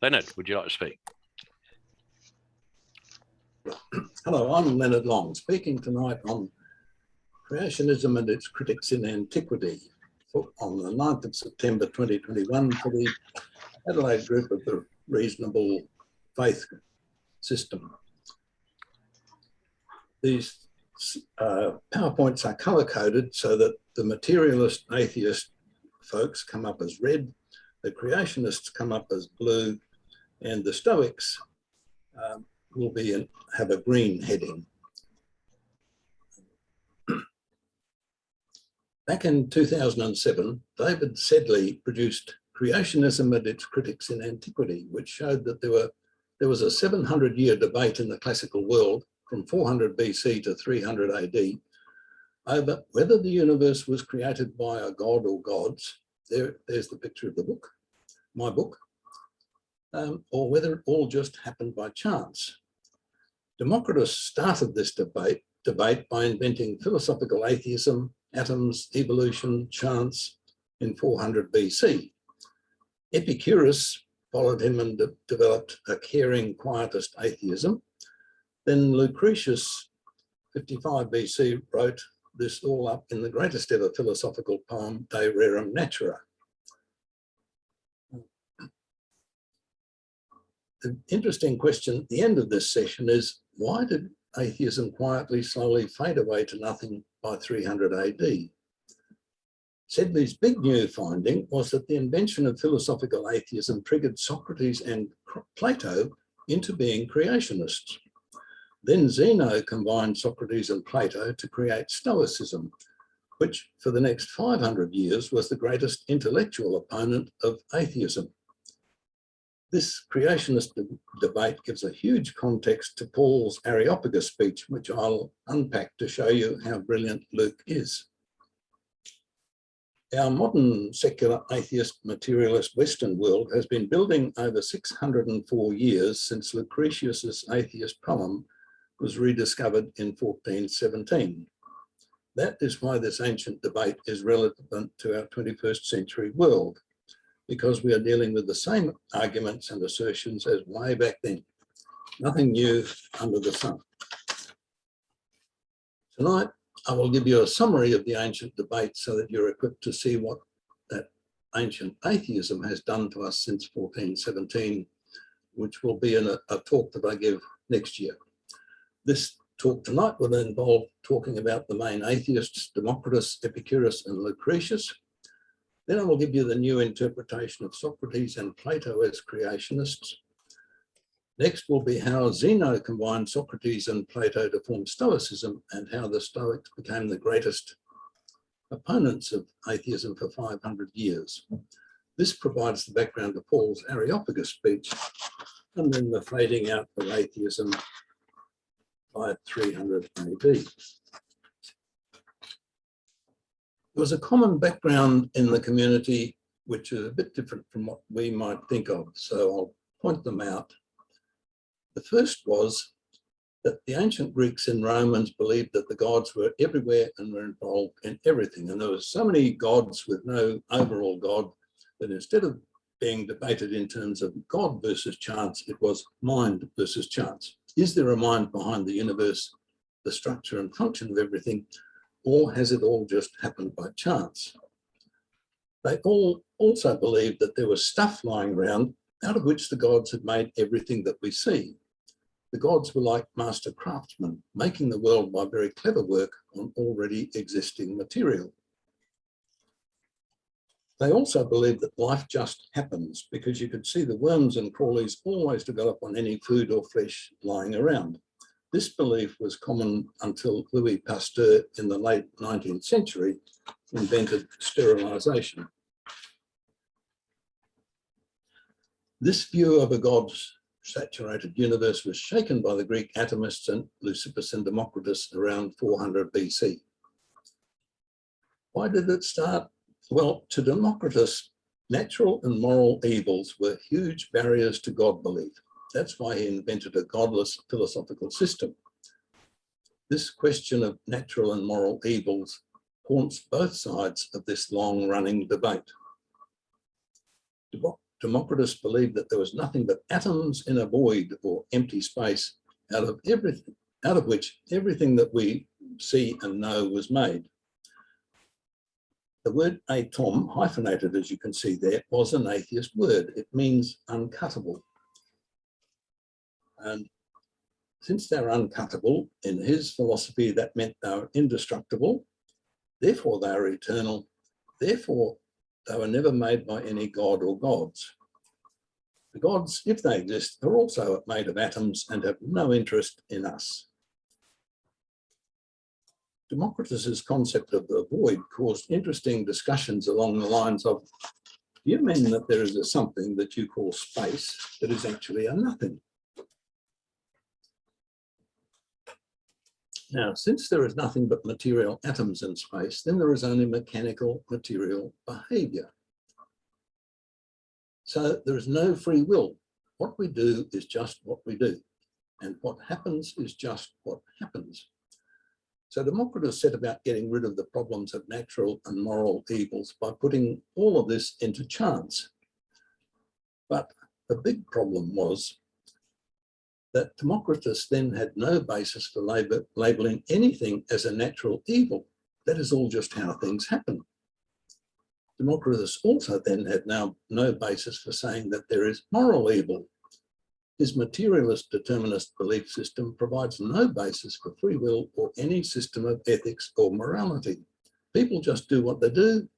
Leonard, would you like to speak? Hello, I'm Leonard Long, speaking tonight on Creationism and its critics in antiquity on the 9th of September 2021 for the Adelaide group of the Reasonable Faith System. These PowerPoints are colour-coded so that the materialist atheist folks come up as red, the creationists come up as blue, and the Stoics will have a green heading. Back in 2007, David Sedley produced Creationism and its Critics in Antiquity, which showed that there was a 700-year debate in the classical world from 400 BC to 300 AD over whether the universe was created by a god or gods. There's the picture of the book, my book, or whether it all just happened by chance. Democritus started this debate by inventing philosophical atheism, atoms, evolution, chance in 400 BC. Epicurus followed him and developed a caring, quietist atheism. Then Lucretius, 55 BC, wrote this all up in the greatest ever philosophical poem, De Rerum Natura. The interesting question at the end of this session is, why did atheism quietly, slowly fade away to nothing by 300 AD? Sedley's big new finding was that the invention of philosophical atheism triggered Socrates and Plato into being creationists. Then Zeno combined Socrates and Plato to create Stoicism, which for the next 500 years was the greatest intellectual opponent of atheism. This creationist debate gives a huge context to Paul's Areopagus speech, which I'll unpack to show you how brilliant Luke is. Our modern secular atheist materialist Western world has been building over 604 years since Lucretius's atheist poem was rediscovered in 1417. That is why this ancient debate is relevant to our 21st century world, because we are dealing with the same arguments and assertions as way back then. Nothing new under the sun. Tonight, I will give you a summary of the ancient debate so that you're equipped to see what that ancient atheism has done to us since 1417, which will be in a talk that I give next year. This talk tonight will involve talking about the main atheists, Democritus, Epicurus, and Lucretius. Then I will give you the new interpretation of Socrates and Plato as creationists. Next will be how Zeno combined Socrates and Plato to form Stoicism, and how the Stoics became the greatest opponents of atheism for 500 years. This provides the background to Paul's Areopagus speech, and then the fading out of atheism by 300 AD. There was a common background in the community which is a bit different from what we might think of, so I'll point them out. The first was that the ancient Greeks and Romans believed that the gods were everywhere and were involved in everything, and there were so many gods with no overall god that instead of being debated in terms of God versus chance, it was mind versus chance. Is there a mind behind the universe, the structure and function of everything, or has it all just happened by chance? They all also believed that there was stuff lying around out of which the gods had made everything that we see. The gods were like master craftsmen, making the world by very clever work on already existing material. They also believed that life just happens because you could see the worms and crawlies always develop on any food or flesh lying around. This belief was common until Louis Pasteur in the late 19th century invented sterilisation. This view of a God's saturated universe was shaken by the Greek atomists and Lucretius and Democritus around 400 BC. Why did it start? Well, to Democritus, natural and moral evils were huge barriers to God belief. That's why he invented a godless philosophical system. This question of natural and moral evils haunts both sides of this long-running debate. Democritus believed that there was nothing but atoms in a void or empty space out of which everything that we see and know was made. The word atom, hyphenated as you can see there, was an atheist word. It means uncuttable. And since they're uncuttable, in his philosophy, that meant they were indestructible, therefore they are eternal, therefore they were never made by any god or gods. The gods, if they exist, are also made of atoms and have no interest in us. Democritus's concept of the void caused interesting discussions along the lines of, do you mean that there is a something that you call space that is actually a nothing? Now, since there is nothing but material atoms in space, then there is only mechanical material behavior. So there is no free will. What we do is just what we do, and what happens is just what happens. So Democritus set about getting rid of the problems of natural and moral evils by putting all of this into chance. But the big problem was that Democritus then had no basis for labeling anything as a natural evil. That is all just how things happen. Democritus also then had now no basis for saying that there is moral evil. His materialist determinist belief system provides no basis for free will or any system of ethics or morality. People just do what they do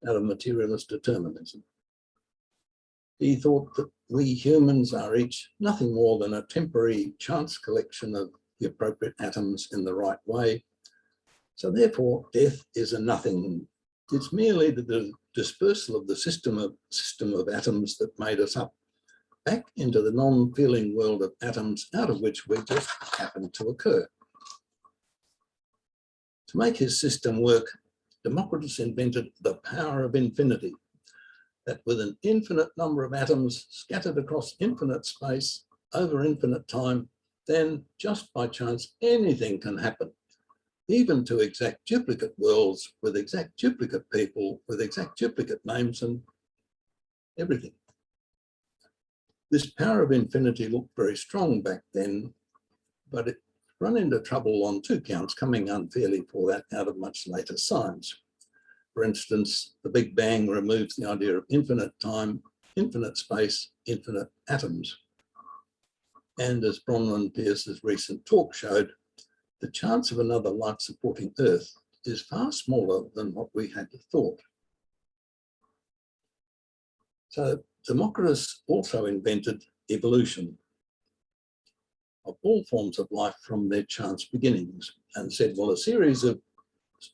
out of materialist determinism. He thought that we humans are each nothing more than a temporary chance collection of the appropriate atoms in the right way. So therefore, death is a nothing. It's merely the dispersal of the system of atoms that made us up back into the non-feeling world of atoms out of which we just happen to occur. To make his system work, Democritus invented the power of infinity, that with an infinite number of atoms scattered across infinite space over infinite time, then just by chance anything can happen, even to exact duplicate worlds with exact duplicate people, with exact duplicate names and everything. This power of infinity looked very strong back then, but it ran into trouble on two counts, coming unfairly for that out of much later science. For instance, the Big Bang removes the idea of infinite time, infinite space, infinite atoms. And as Bronwyn Pierce's recent talk showed, the chance of another life-supporting Earth is far smaller than what we had thought. So Democritus also invented evolution of all forms of life from their chance beginnings and said, well, a series of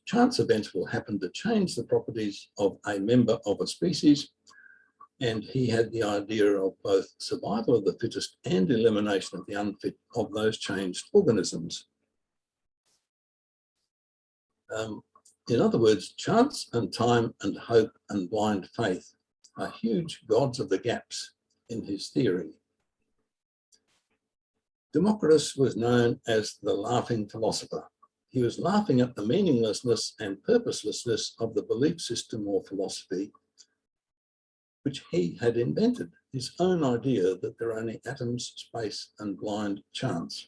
chance events will happen to change the properties of a member of a species. And he had the idea of both survival of the fittest and elimination of the unfit of those changed organisms. In other words, chance and time and hope and blind faith are huge gods of the gaps in his theory. Democritus was known as the laughing philosopher. He was laughing at the meaninglessness and purposelessness of the belief system or philosophy which he had invented, his own idea that there are only atoms, space, and blind chance.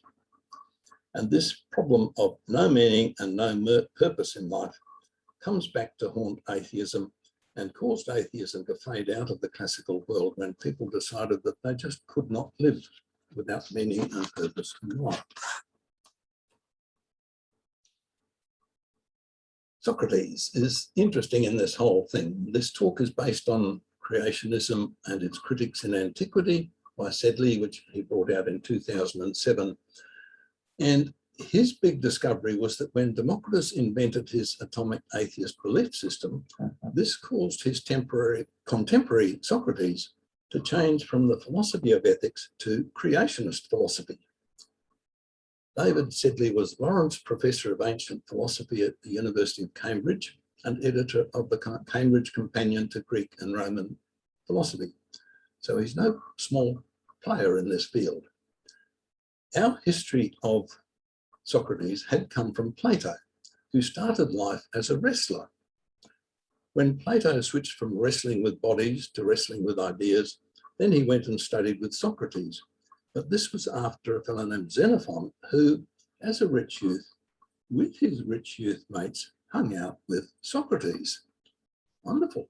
And this problem of no meaning and no purpose in life comes back to haunt atheism and caused atheism to fade out of the classical world when people decided that they just could not live without meaning and purpose in life. Socrates is interesting in this whole thing. This talk is based on Creationism and its Critics in Antiquity by Sedley, which he brought out in 2007. And his big discovery was that when Democritus invented his atomic atheist belief system, this caused his contemporary Socrates to change from the philosophy of ethics to creationist philosophy. David Sedley was Lawrence Professor of Ancient Philosophy at the University of Cambridge and editor of the Cambridge Companion to Greek and Roman Philosophy. So he's no small player in this field. Our history of Socrates had come from Plato, who started life as a wrestler. When Plato switched from wrestling with bodies to wrestling with ideas, then he went and studied with Socrates. But this was after a fellow named Xenophon, who, as a rich youth, with his rich youth mates, hung out with Socrates. Wonderful.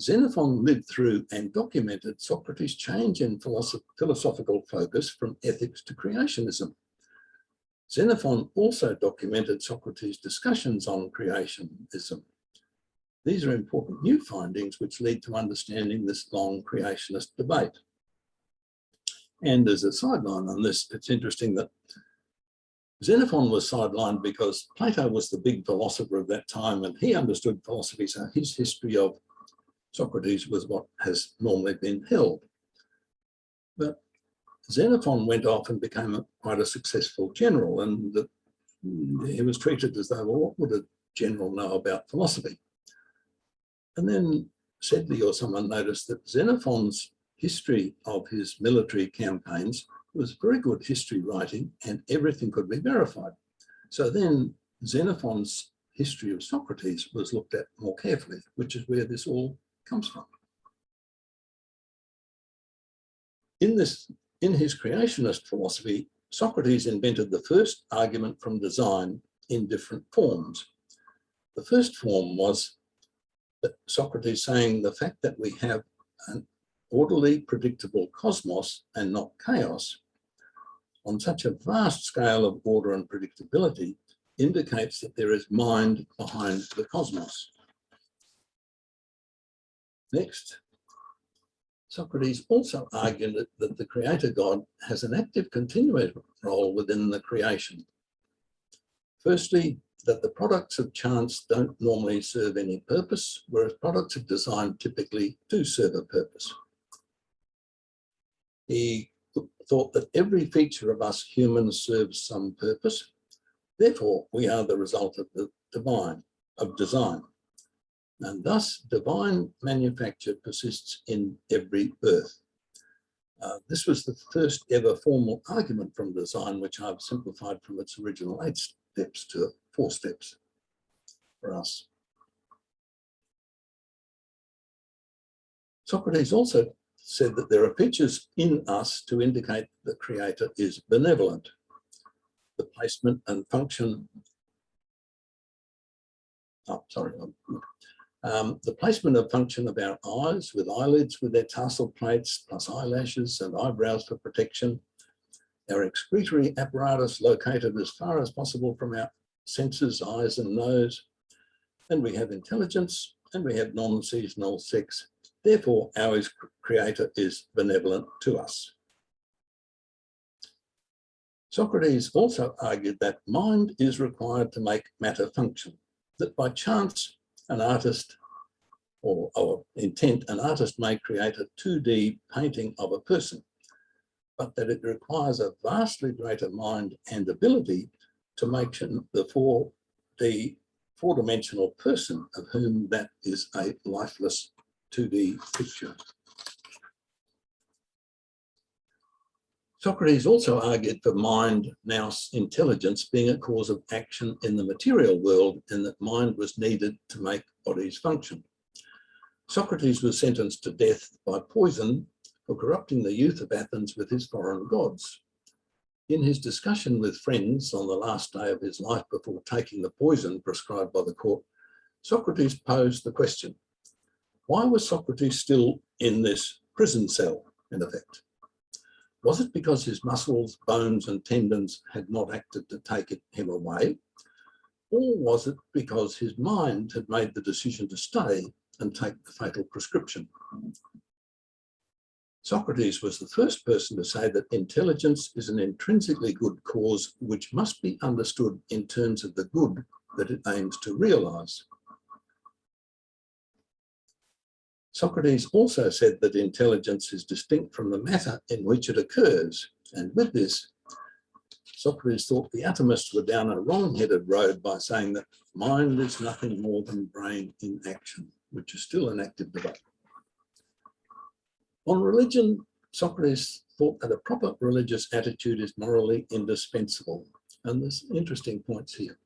Xenophon lived through and documented Socrates' change in philosophical focus from ethics to creationism. Xenophon also documented Socrates' discussions on creationism. These are important new findings which lead to understanding this long creationist debate. And as a sideline on this, it's interesting that Xenophon was sidelined because Plato was the big philosopher of that time and he understood philosophy, so his history of Socrates was what has normally been held. But Xenophon went off and became quite a successful general, and he was treated as though, well, what would a general know about philosophy? And then Sedley or someone noticed that Xenophon's history of his military campaigns was very good history writing and everything could be verified. So then Xenophon's history of Socrates was looked at more carefully, which is where this all comes from. In his creationist philosophy, Socrates invented the first argument from design in different forms. The first form was that Socrates saying the fact that we have an orderly, predictable cosmos and not chaos on such a vast scale of order and predictability indicates that there is mind behind the cosmos. Next, Socrates also argued that the creator God has an active continuous role within the creation. Firstly, that the products of chance don't normally serve any purpose, whereas products of design typically do serve a purpose. He thought that every feature of us humans serves some purpose. Therefore, we are the result of the design. And thus, divine manufacture persists in every birth. This was the first ever formal argument from design, which I've simplified from its original 8 steps to 4 steps for us. Socrates also said that there are features in us to indicate the creator is benevolent. The placement and function, the placement and function of our eyes with eyelids with their tarsal plates plus eyelashes and eyebrows for protection, our excretory apparatus located as far as possible from our senses, eyes and nose, and we have intelligence and we have non-seasonal sex. Therefore, our creator is benevolent to us. Socrates also argued that mind is required to make matter function, that by chance an artist or intent, an artist may create a 2D painting of a person, but that it requires a vastly greater mind and ability to make the 4D, 4-dimensional person of whom that is a lifeless 2D picture. Socrates also argued for mind, nous, intelligence being a cause of action in the material world and that mind was needed to make bodies function. Socrates was sentenced to death by poison for corrupting the youth of Athens with his foreign gods. In his discussion with friends on the last day of his life before taking the poison prescribed by the court, Socrates posed the question, why was Socrates still in this prison cell, in effect? Was it because his muscles, bones and tendons had not acted to take him away? Or was it because his mind had made the decision to stay and take the fatal prescription? Socrates was the first person to say that intelligence is an intrinsically good cause which must be understood in terms of the good that it aims to realize. Socrates also said that intelligence is distinct from the matter in which it occurs, and with this, Socrates thought the atomists were down a wrong-headed road by saying that mind is nothing more than brain in action, which is still an active debate. On religion, Socrates thought that a proper religious attitude is morally indispensable, and there's interesting points here.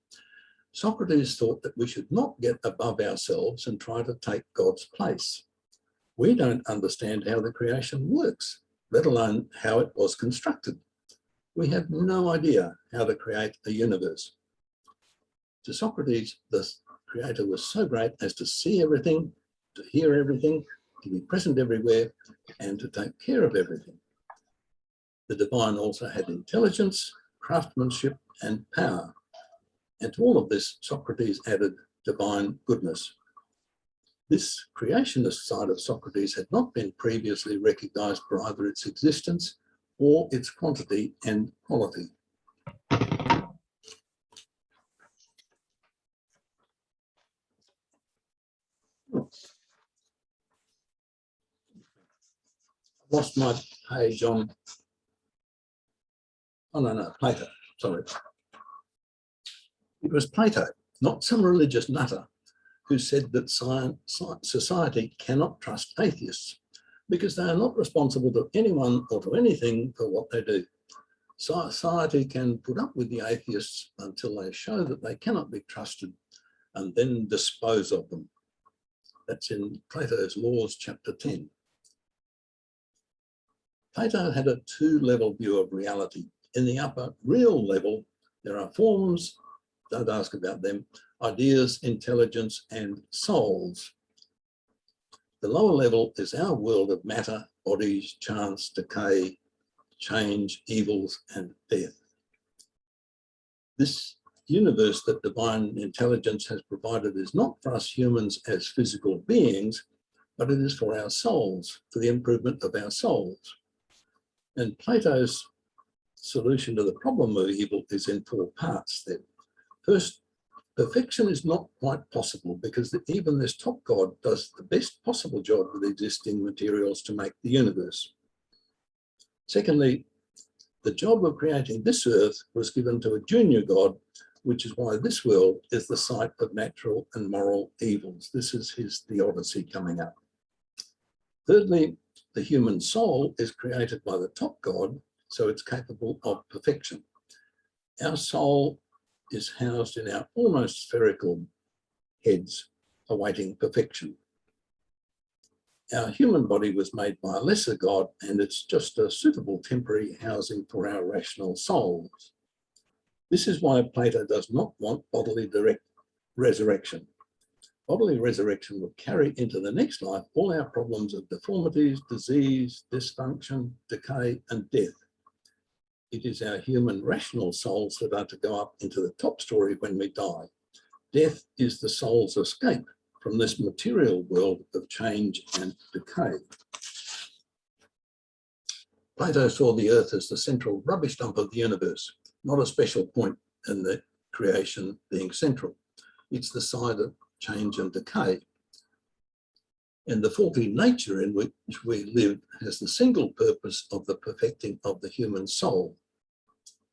Socrates thought that we should not get above ourselves and try to take God's place. We don't understand how the creation works, let alone how it was constructed. We have no idea how to create a universe. To Socrates, the creator was so great as to see everything, to hear everything, to be present everywhere, and to take care of everything. The divine also had intelligence, craftsmanship, and power. And to all of this, Socrates added divine goodness. This creationist side of Socrates had not been previously recognized for either its existence or its quantity and quality. I've lost my page on, Plato, sorry. It was Plato, not some religious nutter, who said that society cannot trust atheists because they are not responsible to anyone or to anything for what they do. Society can put up with the atheists until they show that they cannot be trusted and then dispose of them. That's in Plato's Laws, chapter 10. Plato had a two-level view of reality. In the upper real level, there are forms, don't ask about them, ideas, intelligence, and souls. The lower level is our world of matter, bodies, chance, decay, change, evils, and death. This universe that divine intelligence has provided is not for us humans as physical beings, but it is for our souls, for the improvement of our souls. And Plato's solution to the problem of evil is in four parts then. First, perfection is not quite possible because even this top god does the best possible job with existing materials to make the universe. Secondly, the job of creating this earth was given to a junior god, which is why this world is the site of natural and moral evils. This is his theodicy coming up. Thirdly, the human soul is created by the top god, so it's capable of perfection. Our soul is housed in our almost spherical heads, awaiting perfection. Our human body was made by a lesser god, and it's just a suitable temporary housing for our rational souls. This is why Plato does not want bodily direct resurrection. Bodily resurrection would carry into the next life all our problems of deformities, disease, dysfunction, decay, and death. It is our human rational souls that are to go up into the top story when we die. Death is the soul's escape from this material world of change and decay. Plato saw the earth as the central rubbish dump of the universe, not a special point in the creation being central. It's the side of change and decay. And the faulty nature in which we live has the single purpose of the perfecting of the human soul.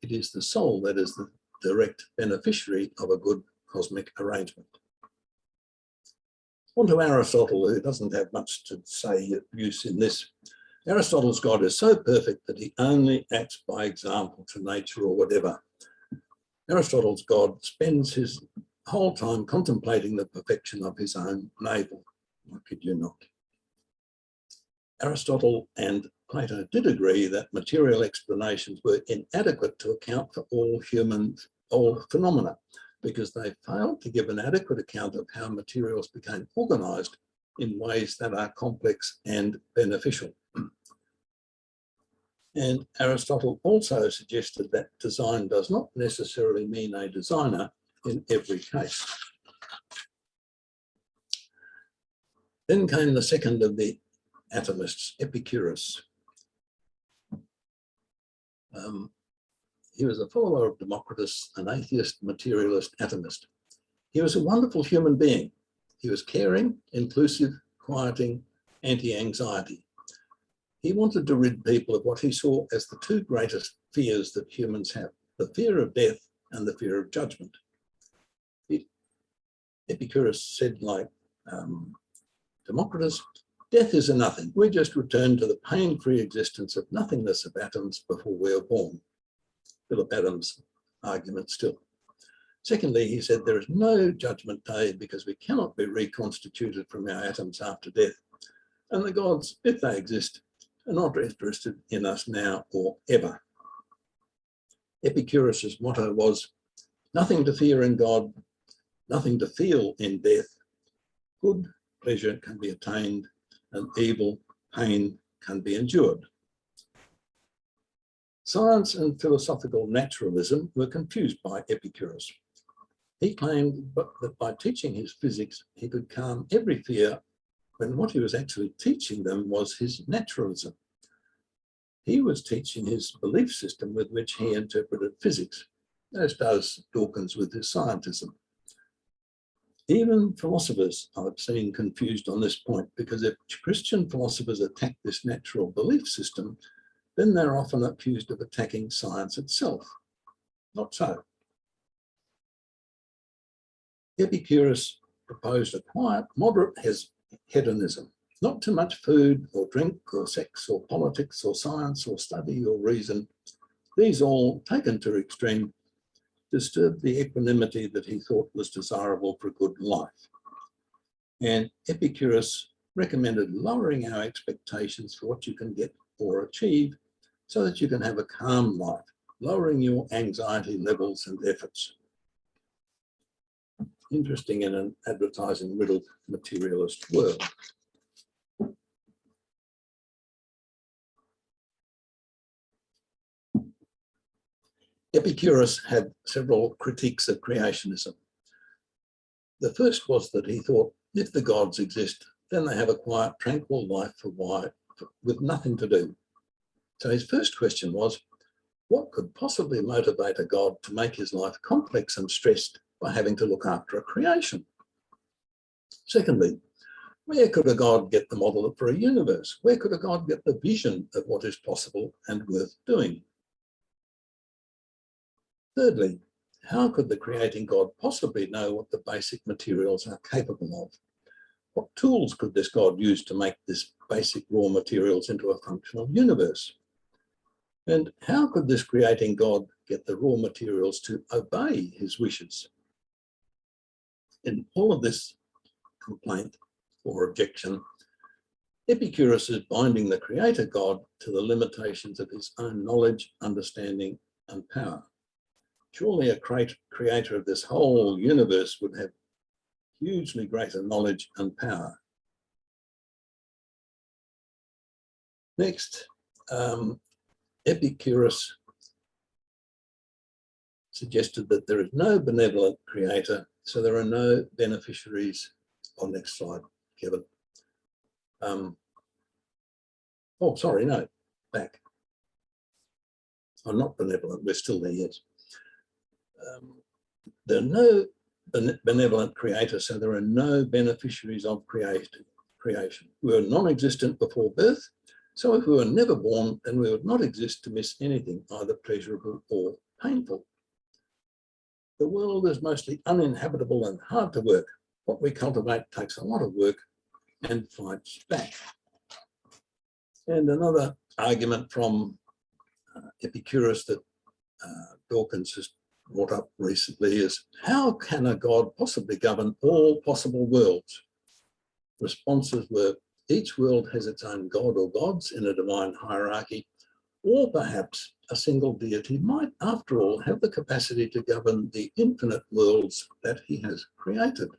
It is the soul that is the direct beneficiary of a good cosmic arrangement. On to Aristotle, who doesn't have much to say use in this. Aristotle's God is so perfect that he only acts by example to nature or whatever. Aristotle's God spends his whole time contemplating the perfection of his own navel. I kid you not. Aristotle and Plato did agree that material explanations were inadequate to account for all phenomena, because they failed to give an adequate account of how materials became organized in ways that are complex and beneficial. And Aristotle also suggested that design does not necessarily mean a designer in every case. Then came the second of the atomists, Epicurus. He was a follower of Democritus, an atheist, materialist, atomist. He was a wonderful human being. He was caring, inclusive, quieting, anti-anxiety. He wanted to rid people of what he saw as the two greatest fears that humans have, the fear of death and the fear of judgment. Epicurus said, like Democritus, death is a nothing. We just return to the pain-free existence of nothingness of atoms before we are born. Philip Adams' argument still. Secondly, he said there is no judgment day because we cannot be reconstituted from our atoms after death. And the gods, if they exist, are not interested in us now or ever. Epicurus's motto was, nothing to fear in God, nothing to feel in death. Good pleasure can be attained, and evil pain can be endured. Science and philosophical naturalism were confused by Epicurus. He claimed that by teaching his physics, he could calm every fear, when what he was actually teaching them was his naturalism. He was teaching his belief system with which he interpreted physics, as does Dawkins with his scientism. Even philosophers I've seen confused on this point, because if Christian philosophers attack this natural belief system, then they're often accused of attacking science itself. Not so. Epicurus proposed a quiet, moderate hedonism, not too much food or drink or sex or politics or science or study or reason. These all, taken to extreme, disturbed the equanimity that he thought was desirable for a good life. And Epicurus recommended lowering our expectations for what you can get or achieve so that you can have a calm life, lowering your anxiety levels and efforts. Interesting in an advertising-riddled materialist world. Epicurus had several critiques of creationism. The first was that he thought if the gods exist, then they have a quiet, tranquil life with nothing to do. So his first question was, what could possibly motivate a god to make his life complex and stressed by having to look after a creation? Secondly, where could a god get the model for a universe? Where could a god get the vision of what is possible and worth doing? Thirdly, how could the creating God possibly know what the basic materials are capable of? What tools could this God use to make this basic raw materials into a functional universe? And how could this creating God get the raw materials to obey his wishes? In all of this complaint or objection, Epicurus is binding the creator God to the limitations of his own knowledge, understanding, and power. Surely a creator of this whole universe would have hugely greater knowledge and power. Next, Epicurus suggested that there is no benevolent creator, so there are no beneficiaries. Oh, next slide, Kevin. Oh, sorry, no, back. I'm not benevolent, we're still there, yes. There are no benevolent creator, so there are no beneficiaries of creation. We were non-existent before birth, so if we were never born, then we would not exist to miss anything, either pleasurable or painful. The world is mostly uninhabitable and hard to work. What we cultivate takes a lot of work and fights back. And another argument from Epicurus that Dawkins has brought up recently is, how can a god possibly govern all possible worlds? Responses were, each world has its own god or gods in a divine hierarchy, or perhaps a single deity might, after all, have the capacity to govern the infinite worlds that he has created.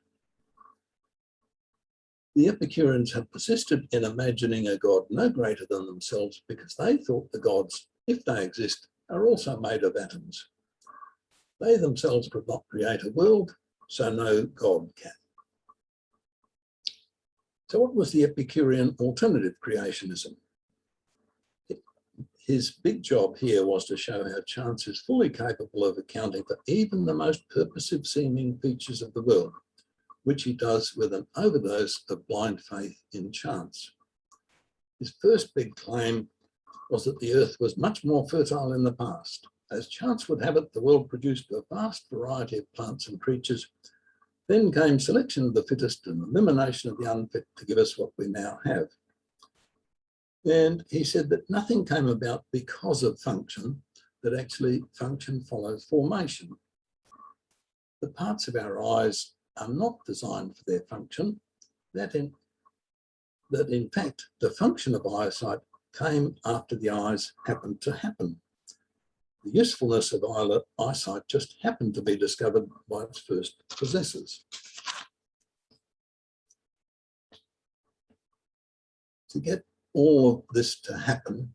The Epicureans have persisted in imagining a god no greater than themselves because they thought the gods, if they exist, are also made of atoms. They themselves could not create a world, so no god can. So what was the Epicurean alternative creationism? His big job here was to show how chance is fully capable of accounting for even the most purposive seeming features of the world, which he does with an overdose of blind faith in chance. His first big claim was that the earth was much more fertile in the past. As chance would have it, the world produced a vast variety of plants and creatures. Then came selection of the fittest and elimination of the unfit to give us what we now have. And he said that nothing came about because of function, that actually function follows formation. the parts of our eyes are not designed for their function, that in fact, the function of eyesight came after the eyes happened to happen. The usefulness of eyesight just happened to be discovered by its first possessors. To get all of this to happen,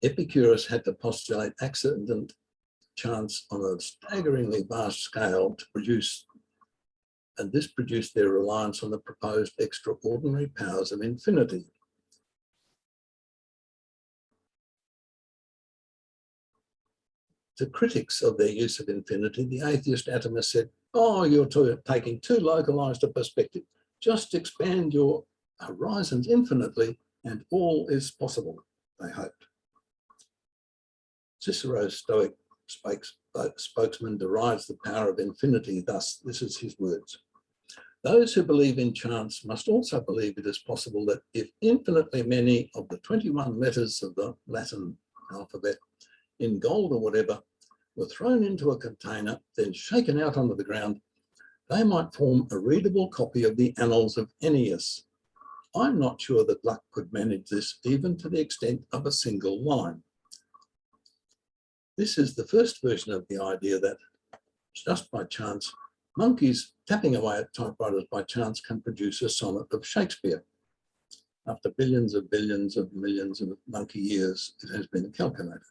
Epicurus had to postulate accident, chance on a staggeringly vast scale to produce, and this produced their reliance on the proposed extraordinary powers of infinity. To critics of their use of infinity, the atheist Atomists said, "Oh, you're taking too localized a perspective. Just expand your horizons infinitely and all is possible," they hoped. Cicero's Stoic spokesman derides the power of infinity thus. This is his words: "Those who believe in chance must also believe it is possible that if infinitely many of the 21 letters of the Latin alphabet in gold or whatever were thrown into a container, then shaken out onto the ground, they might form a readable copy of the Annals of Ennius. I'm not sure that luck could manage this even to the extent of a single line." This is the first version of the idea that just by chance, monkeys tapping away at typewriters by chance can produce a sonnet of Shakespeare. After billions of millions of monkey years, it has been calculated.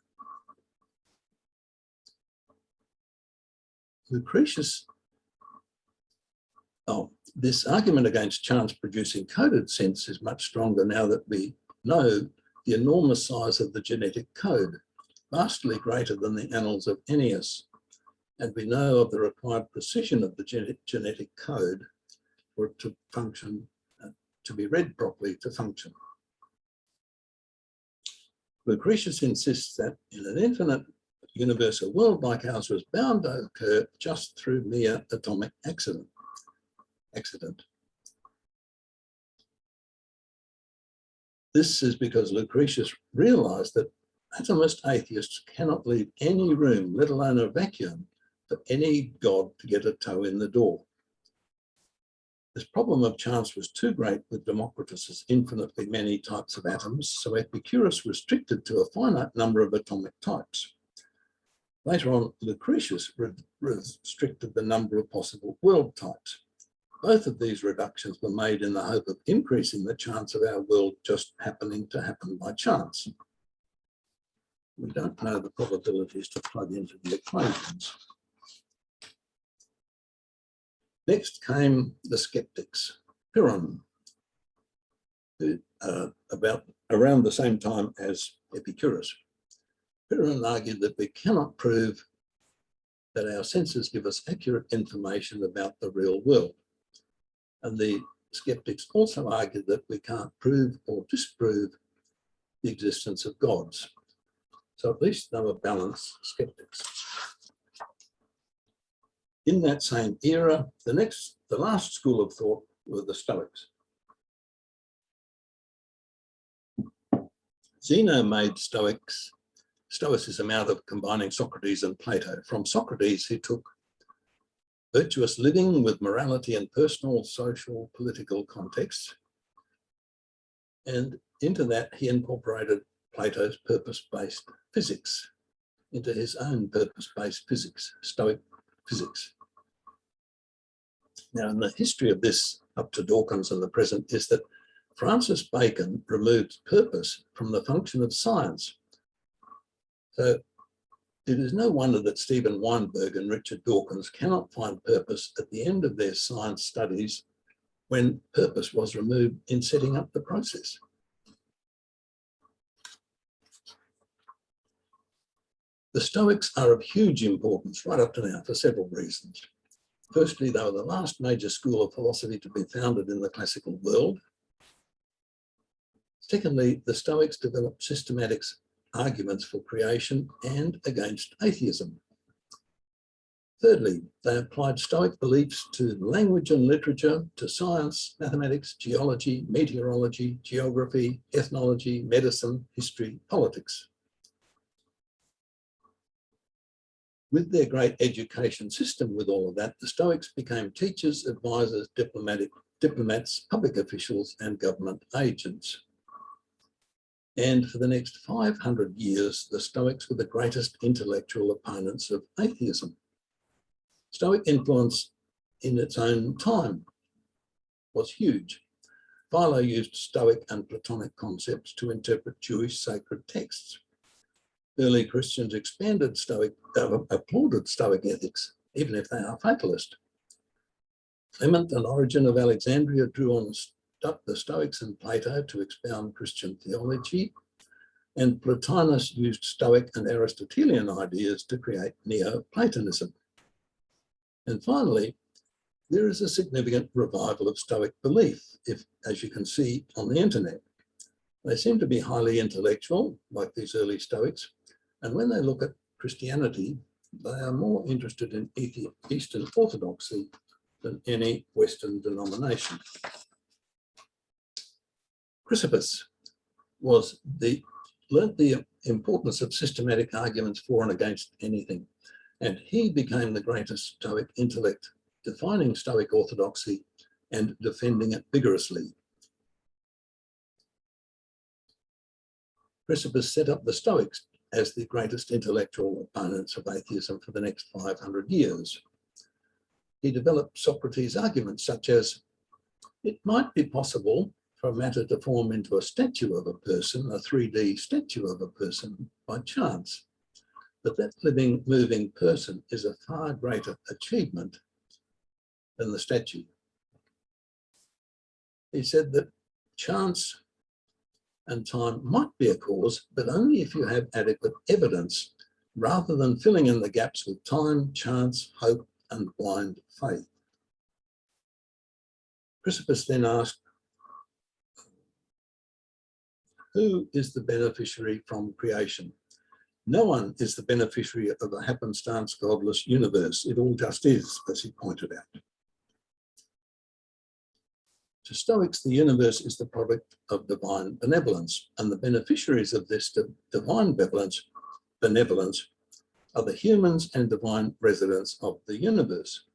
Lucretius, this argument against chance producing coded sense is much stronger now that we know the enormous size of the genetic code, vastly greater than the Annals of Ennius, and we know of the required precision of the genetic code for it to function, to be read properly to function. Lucretius insists that in an infinite universe, a world like ours was bound to occur just through mere atomic accident. This is because Lucretius realized that atomist atheists cannot leave any room, let alone a vacuum, for any god to get a toe in the door. This problem of chance was too great with Democritus's infinitely many types of atoms, so Epicurus restricted to a finite number of atomic types. Later on, Lucretius restricted the number of possible world types. Both of these reductions were made in the hope of increasing the chance of our world just happening to happen by chance. We don't know the probabilities to plug into the equations. Next came the skeptics, Pyrrhon, who, around the same time as Epicurus. Pyrrhon argued that we cannot prove that our senses give us accurate information about the real world. And the skeptics also argued that we can't prove or disprove the existence of gods. So at least they were balanced skeptics. In that same era, the last school of thought were the Stoics. Zeno made Stoicism out of combining Socrates and Plato. From Socrates, he took virtuous living with morality and personal, social, political contexts. And into that, he incorporated Plato's purpose-based physics into his own purpose-based physics, Stoic physics. Now, in the history of this up to Dawkins and the present is that Francis Bacon removed purpose from the function of science. So it is no wonder that Stephen Weinberg and Richard Dawkins cannot find purpose at the end of their science studies when purpose was removed in setting up the process. The Stoics are of huge importance right up to now for several reasons. Firstly, they were the last major school of philosophy to be founded in the classical world. Secondly, the Stoics developed systematic arguments for creation and against atheism. Thirdly, they applied Stoic beliefs to language and literature, to science, mathematics, geology, meteorology, geography, ethnology, medicine, history, politics. With their great education system, with all of that, the Stoics became teachers, advisors, diplomats, public officials, and government agents. And for the next 500 years, the Stoics were the greatest intellectual opponents of atheism. Stoic influence in its own time was huge. Philo used Stoic and Platonic concepts to interpret Jewish sacred texts. Early Christians applauded Stoic ethics, even if they are fatalist. Clement and Origen of Alexandria drew on the Stoics and Plato to expound Christian theology, and Plotinus used Stoic and Aristotelian ideas to create Neoplatonism. And finally, there is a significant revival of Stoic belief, as you can see on the internet. They seem to be highly intellectual, like these early Stoics, and when they look at Christianity, they are more interested in Eastern Orthodoxy than any Western denomination. Chrysippus learnt the importance of systematic arguments for and against anything, and he became the greatest Stoic intellect, defining Stoic orthodoxy and defending it vigorously. Chrysippus set up the Stoics as the greatest intellectual opponents of atheism for the next 500 years. He developed Socrates' arguments such as, it might be possible for matter to form into a statue of a person, a 3D statue of a person, by chance. But that living, moving person is a far greater achievement than the statue. He said that chance and time might be a cause, but only if you have adequate evidence, rather than filling in the gaps with time, chance, hope, and blind faith. Chrysippus then asked, who is the beneficiary from creation? No one is the beneficiary of a happenstance, godless universe. It all just is, as he pointed out. To Stoics, the universe is the product of divine benevolence, and the beneficiaries of this divine benevolence are the humans and divine residents of the universe.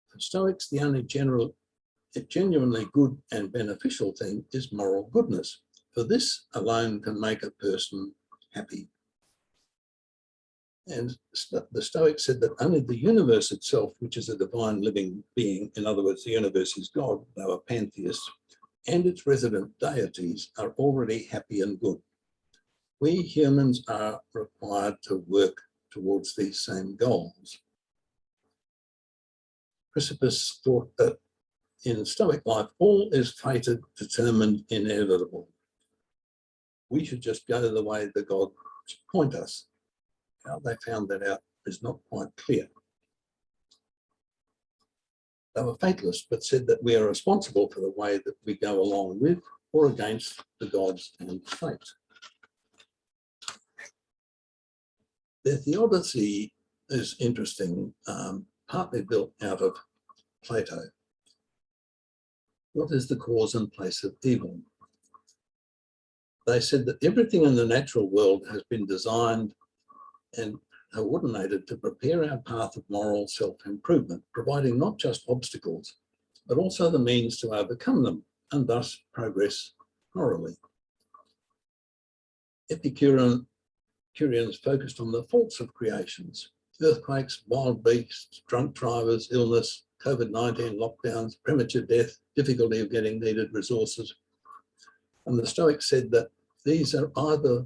For Stoics, the only genuinely good and beneficial thing is moral goodness, for this alone can make a person happy. And the Stoics said that only the universe itself, which is a divine living being, in other words, the universe is God, they were pantheists, and its resident deities are already happy and good. We humans are required to work towards these same goals. Chrysippus thought that in Stoic life, all is fated, determined, inevitable. We should just go the way the gods point us. How they found that out is not quite clear. They were fatalists, but said that we are responsible for the way that we go along with or against the gods and fate. Their theodicy is interesting, partly built out of Plato. What is the cause and place of evil? They said that everything in the natural world has been designed and coordinated to prepare our path of moral self-improvement, providing not just obstacles, but also the means to overcome them and thus progress morally. Epicureans focused on the faults of creations: earthquakes, wild beasts, drunk drivers, illness, COVID-19 lockdowns, premature death, difficulty of getting needed resources. And the Stoics said that these are either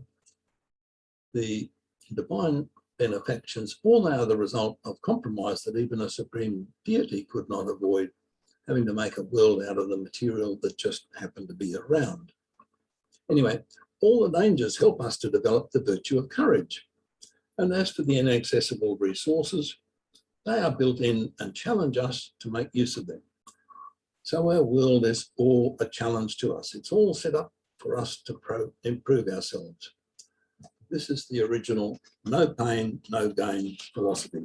the divine benefactions or they are the result of compromise that even a supreme deity could not avoid, having to make a world out of the material that just happened to be around. Anyway, all the dangers help us to develop the virtue of courage. And as for the inaccessible resources, they are built in and challenge us to make use of them. So our world is all a challenge to us. It's all set up for us to improve ourselves. This is the original no pain, no gain philosophy.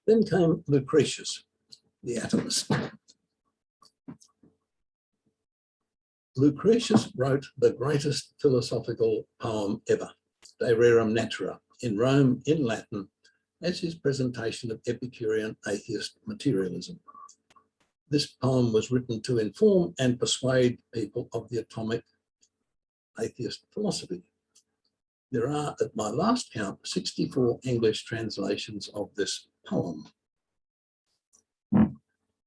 Then came Lucretius the Atomos. Lucretius wrote the greatest philosophical poem ever, De Rerum Natura, in Rome in Latin, as his presentation of Epicurean atheist materialism. This poem was written to inform and persuade people of the atomic atheist philosophy. There are, at my last count, 64 English translations of this poem.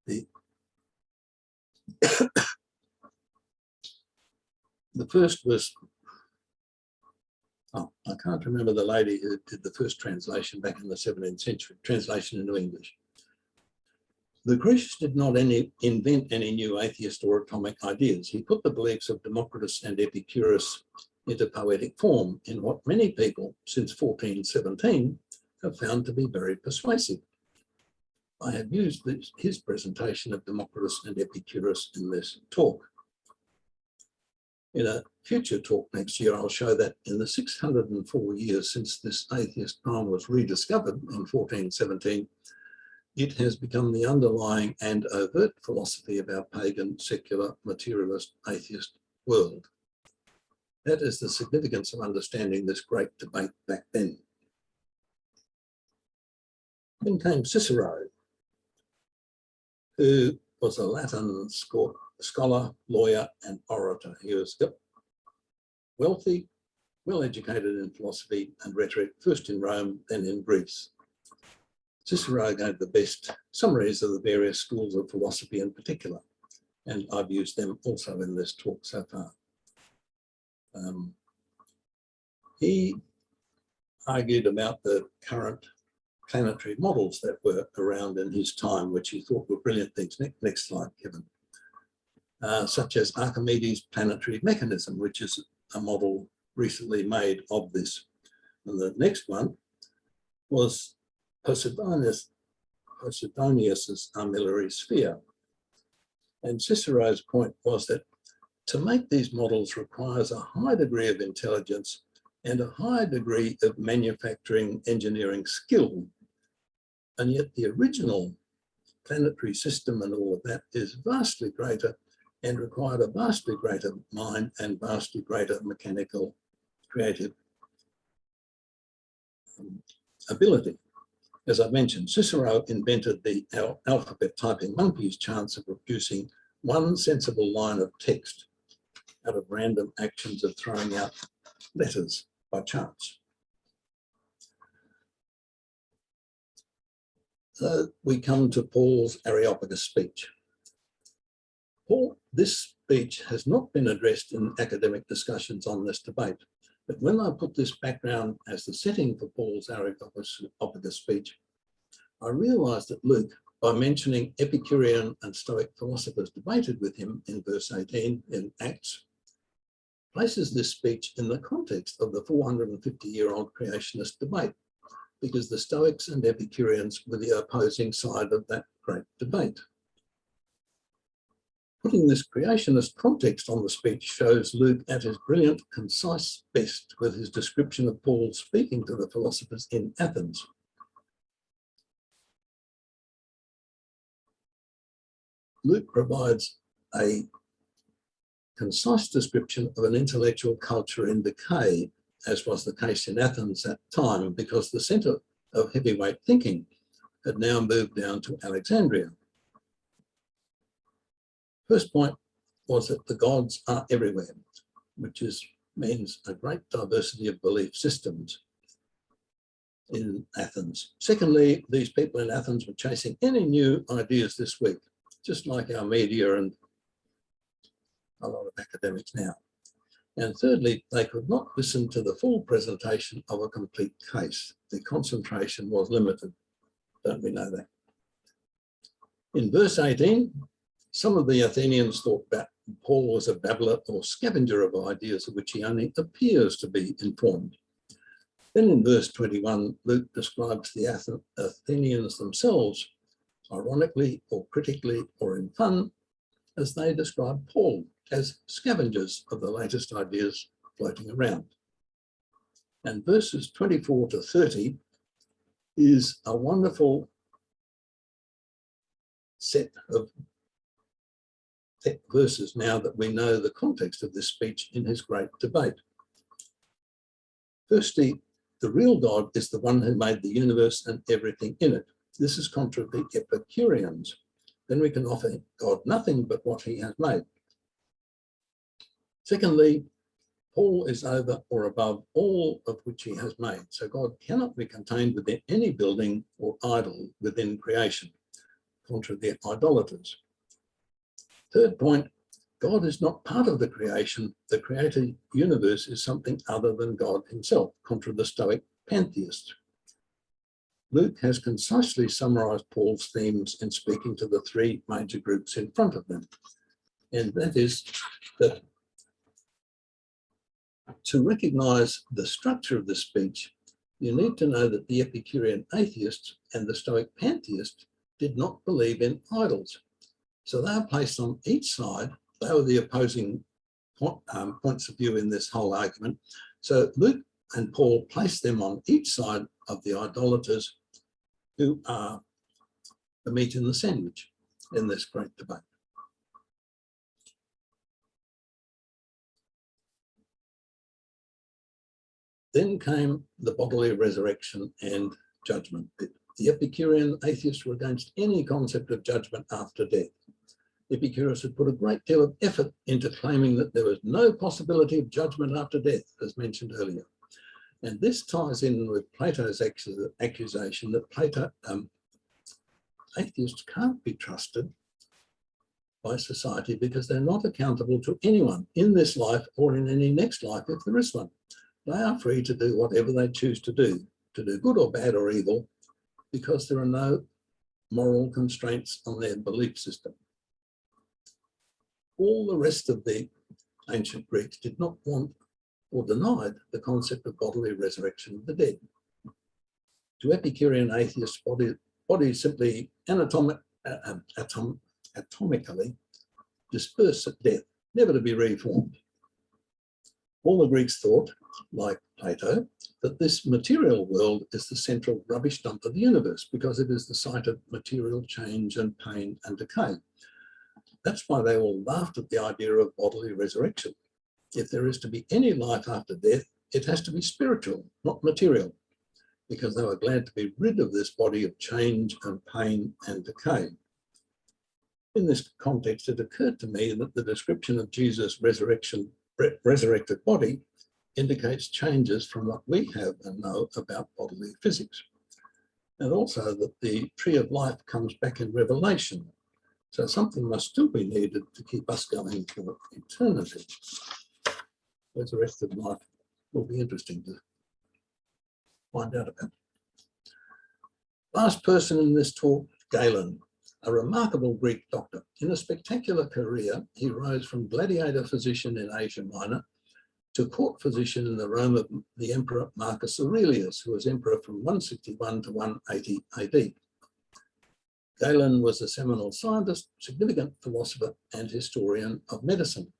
The first was, I can't remember the lady who did the first translation back in the 17th century, translation into English. Lucretius did not invent any new atheist or atomic ideas. He put the beliefs of Democritus and Epicurus into poetic form in what many people since 1417 have found to be very persuasive. I have used his presentation of Democritus and Epicurus in this talk. In a future talk next year, I'll show that in the 604 years since this atheist poem was rediscovered in 1417, it has become the underlying and overt philosophy of our pagan, secular, materialist, atheist world. That is the significance of understanding this great debate back then. Then came Cicero, who was a Latin scholar, lawyer, and orator. He was wealthy, well-educated in philosophy and rhetoric, first in Rome, then in Greece. Cicero gave the best summaries of the various schools of philosophy in particular, and I've used them also in this talk so far. He argued about the current planetary models that were around in his time, which he thought were brilliant things. Next slide, Kevin. Such as Archimedes' planetary mechanism, which is a model recently made of this. And the next one was Posidonius's armillary sphere. And Cicero's point was that to make these models requires a high degree of intelligence and a high degree of manufacturing engineering skill. And yet the original planetary system and all of that is vastly greater and required a vastly greater mind and vastly greater mechanical creative ability. As I mentioned, Cicero invented the alphabet typing monkey's chance of producing one sensible line of text out of random actions of throwing out letters by chance. We come to Paul's Areopagus speech. This speech has not been addressed in academic discussions on this debate, but when I put this background as the setting for Paul's Areopagus speech, I realized that Luke, by mentioning Epicurean and Stoic philosophers debated with him in verse 18 in Acts, places this speech in the context of the 450-year-old creationist debate, because the Stoics and Epicureans were the opposing side of that great debate. Putting this creationist context on the speech shows Luke at his brilliant, concise best with his description of Paul speaking to the philosophers in Athens. Luke provides a concise description of an intellectual culture in decay, as was the case in Athens at the time, because the centre of heavyweight thinking had now moved down to Alexandria. First point was that the gods are everywhere, which means a great diversity of belief systems in Athens. Secondly, these people in Athens were chasing any new ideas this week, just like our media and a lot of academics now. And thirdly, they could not listen to the full presentation of a complete case. The concentration was limited. Don't we know that? In verse 18, some of the Athenians thought that Paul was a babbler or scavenger of ideas of which he only appears to be informed. Then in verse 21, Luke describes the Athenians themselves, ironically or critically or in fun, as they describe Paul as scavengers of the latest ideas floating around. And verses 24 to 30 is a wonderful set of verses now that we know the context of this speech in his great debate. Firstly, the real God is the one who made the universe and everything in it. This is contra the Epicureans. Then we can offer God nothing but what he has made. Secondly, Paul is over or above all of which he has made. So God cannot be contained within any building or idol within creation, contra the idolaters. Third point, God is not part of the creation. The created universe is something other than God himself, contra the Stoic pantheists. Luke has concisely summarized Paul's themes in speaking to the three major groups in front of them. And that is that to recognize the structure of this speech, you need to know that the Epicurean atheists and the Stoic pantheists did not believe in idols. So they are placed on each side. They were the opposing points of view in this whole argument. So Luke and Paul placed them on each side of the idolaters who are the meat in the sandwich in this great debate. Then came the bodily resurrection and judgment bit. The Epicurean atheists were against any concept of judgment after death. Epicurus had put a great deal of effort into claiming that there was no possibility of judgment after death, as mentioned earlier. And this ties in with Plato's accusation that atheists can't be trusted by society because they're not accountable to anyone in this life or in any next life if there is one. They are free to do whatever they choose to do good or bad or evil, because there are no moral constraints on their belief system. All the rest of the ancient Greeks did not want or denied the concept of bodily resurrection of the dead. To Epicurean atheists, body simply atomically disperse at death, never to be reformed. All the Greeks thought, like Plato, that this material world is the central rubbish dump of the universe because it is the site of material change and pain and decay. That's why they all laughed at the idea of bodily resurrection. If there is to be any life after death, it has to be spiritual, not material, because they were glad to be rid of this body of change and pain and decay. In this context, it occurred to me that the description of Jesus' resurrected body indicates changes from what we have and know about bodily physics. And also that the tree of life comes back in Revelation. So something must still be needed to keep us going for eternity. Resurrected life will be interesting to find out about. Last person in this talk, Galen, a remarkable Greek doctor. In a spectacular career, he rose from gladiator physician in Asia Minor to court physician in the Rome of the Emperor Marcus Aurelius, who was emperor from 161 to 180 AD. Galen was a seminal scientist, significant philosopher, and historian of medicine.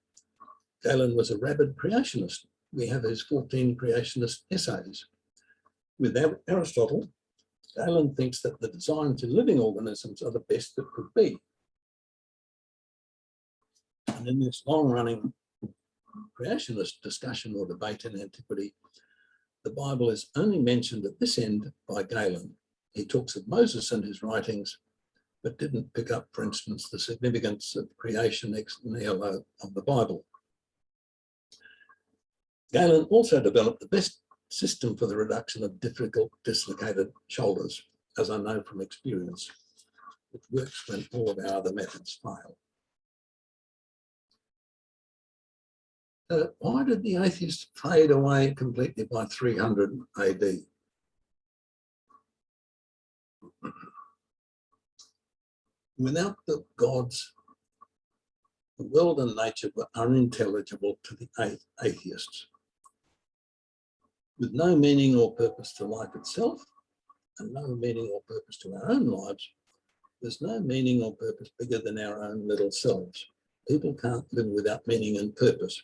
Galen was a rabid creationist. We have his 14 creationist essays. With Aristotle, Galen thinks that the designs in living organisms are the best that could be. And in this long-running creationist discussion or debate in antiquity, the Bible is only mentioned at this end by Galen. He talks of Moses and his writings, but didn't pick up, for instance, the significance of creation ex nihilo of the Bible. Galen also developed the best system for the reduction of difficult dislocated shoulders, as I know from experience. It works when all of our other methods fail. Why did the atheists fade away completely by 300 AD? Without the gods, the world and nature were unintelligible to the atheists. With no meaning or purpose to life itself, and no meaning or purpose to our own lives, there's no meaning or purpose bigger than our own little selves. People can't live without meaning and purpose.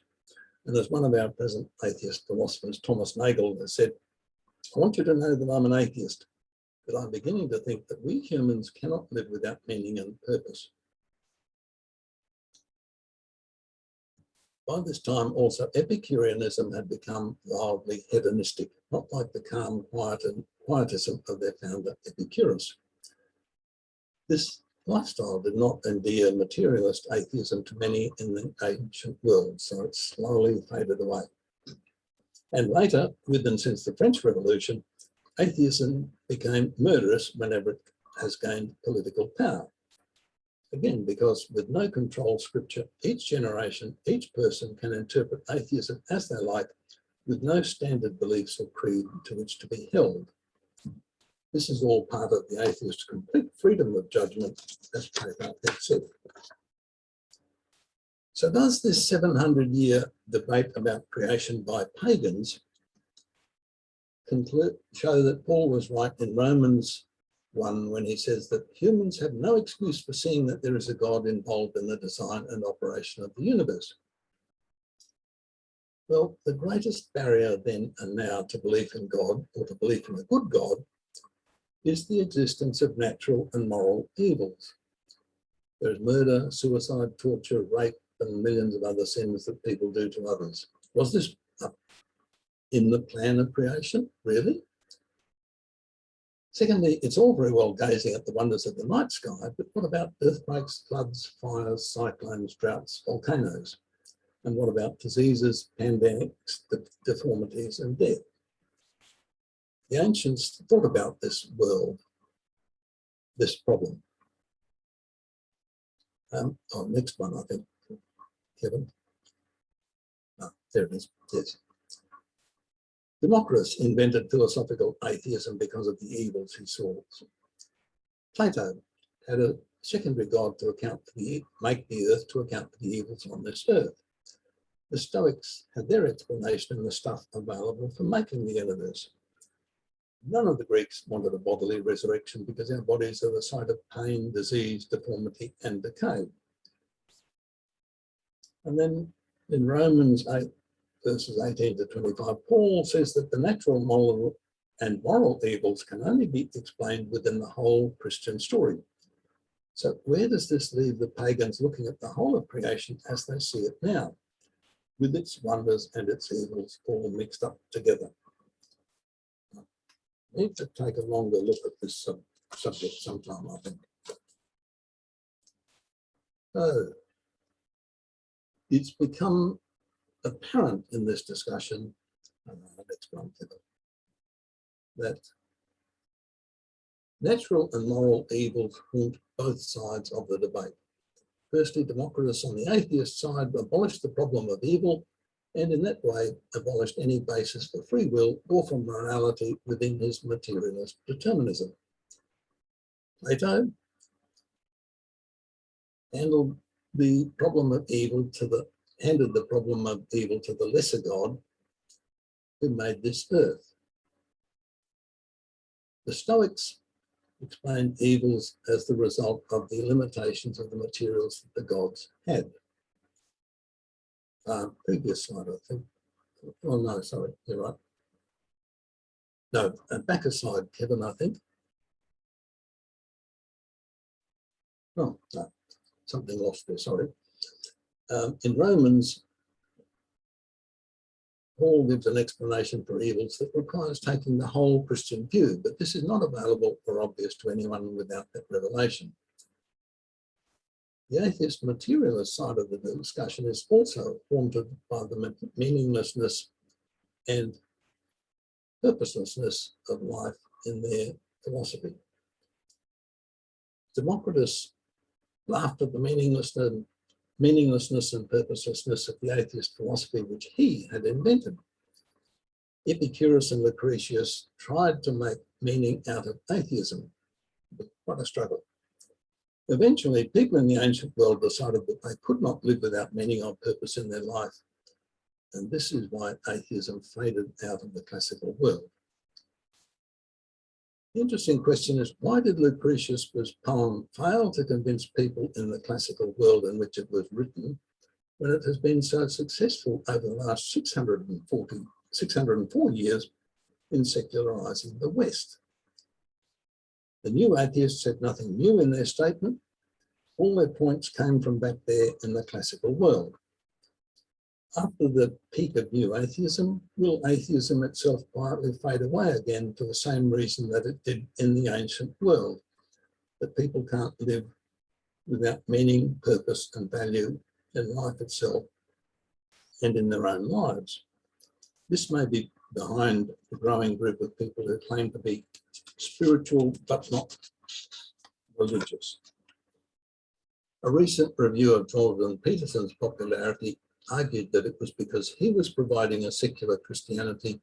And as one of our present atheist philosophers, Thomas Nagel, has said, I want you to know that I'm an atheist, but I'm beginning to think that we humans cannot live without meaning and purpose. By this time, also, Epicureanism had become wildly hedonistic, not like the calm quietism of their founder, Epicurus. This lifestyle did not endear materialist atheism to many in the ancient world, so it slowly faded away. And later, with and since the French Revolution, atheism became murderous whenever it has gained political power. Again, because with no controlled scripture, each generation, each person can interpret atheism as they like, with no standard beliefs or creed to which to be held. This is all part of the atheist's complete freedom of judgment, as Plato had said. So does this 700-year debate about creation by pagans show that Paul was right in Romans 1 when he says that humans have no excuse for seeing that there is a God involved in the design and operation of the universe? Well, the greatest barrier then and now to belief in God, or to belief in a good God, is the existence of natural and moral evils. There is murder, suicide, torture, rape, and millions of other sins that people do to others. Was this in the plan of creation, really? Secondly, it's all very well gazing at the wonders of the night sky, but what about earthquakes, floods, fires, cyclones, droughts, volcanoes? And what about diseases, pandemics, deformities, and death? The ancients thought about this world, this problem. Next one, I think, Kevin. No, there it is, yes. Democritus invented philosophical atheism because of the evils he saw. Plato had a secondary God to account for make the earth to account for the evils on this earth. The Stoics had their explanation in the stuff available for making the universe. None of the Greeks wanted a bodily resurrection because our bodies are the site of pain, disease, deformity, and decay. And then in Romans 8, verses 18 to 25, Paul says that the natural, moral evils can only be explained within the whole Christian story. So where does this leave the pagans looking at the whole of creation as they see it now, with its wonders and its evils all mixed up together? I need to take a longer look at this subject sometime, I think. So it's become apparent in this discussion, that natural and moral evils haunt both sides of the debate. Firstly, Democritus on the atheist side abolished the problem of evil, and in that way abolished any basis for free will or for morality within his materialist determinism. Plato handed the problem of evil to the lesser God who made this earth. The Stoics explained evils as the result of the limitations of the materials that the gods had. Previous slide, I think. Oh no, sorry, you're right. No, back a slide, Kevin, I think. Oh, no, something lost there, sorry. In Romans, Paul gives an explanation for evils that requires taking the whole Christian view, but this is not available or obvious to anyone without that revelation. The atheist materialist side of the discussion is also haunted by the meaninglessness and purposelessness of life in their philosophy. Democritus laughed at the meaninglessness and purposelessness of the atheist philosophy which he had invented. Epicurus and Lucretius tried to make meaning out of atheism, but what a struggle. Eventually, people in the ancient world decided that they could not live without meaning or purpose in their life, and this is why atheism faded out of the classical world. The interesting question is, why did Lucretius' poem fail to convince people in the classical world in which it was written when it has been so successful over the last 604 years in secularizing the West? The new atheists had nothing new in their statement. All their points came from back there in the classical world. After the peak of new atheism, will atheism itself quietly fade away again for the same reason that it did in the ancient world? That people can't live without meaning, purpose, and value in life itself and in their own lives. This may be behind the growing group of people who claim to be spiritual but not religious. A recent review of Jordan Peterson's popularity argued that it was because he was providing a secular Christianity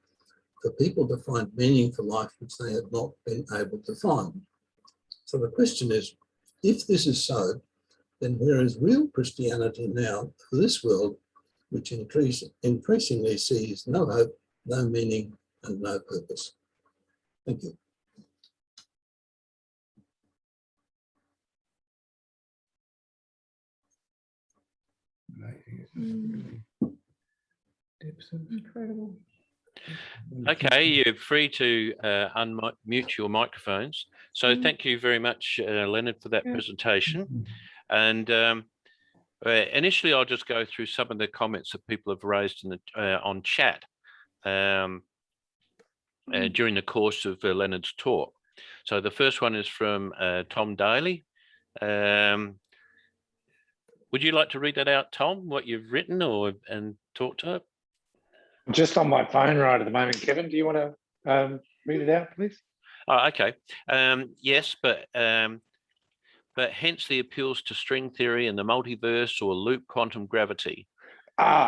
for people to find meaning for life which they had not been able to find. So the question is, if this is so, then where is real Christianity now for this world, which increasingly sees no hope, no meaning, and no purpose? Thank you. Incredible. Okay, you're free to unmute your microphones. So thank you very much, Leonard, for that presentation. And initially, I'll just go through some of the comments that people have raised in the on chat during the course of Leonard's talk. So the first one is from Tom Daly. Would you like to read that out, Tom, what you've written and talk to it? Just on my phone right at the moment. Kevin, do you want to read it out, please? Oh, okay. Yes, but hence the appeals to string theory and the multiverse or loop quantum gravity.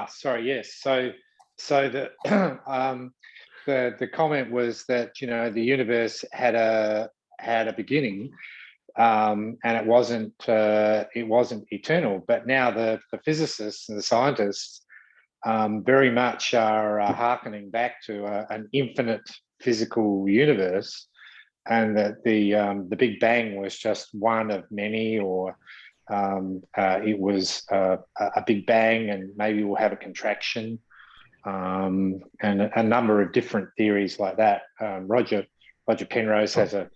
Sorry. Yes. So the the comment was that, you know, the universe had a beginning, and it wasn't eternal. But now the physicists and the scientists very much are hearkening back to an infinite physical universe, and that the Big Bang was just one of many, or it was a Big Bang and maybe we'll have a contraction, and a number of different theories like that. Roger Penrose has an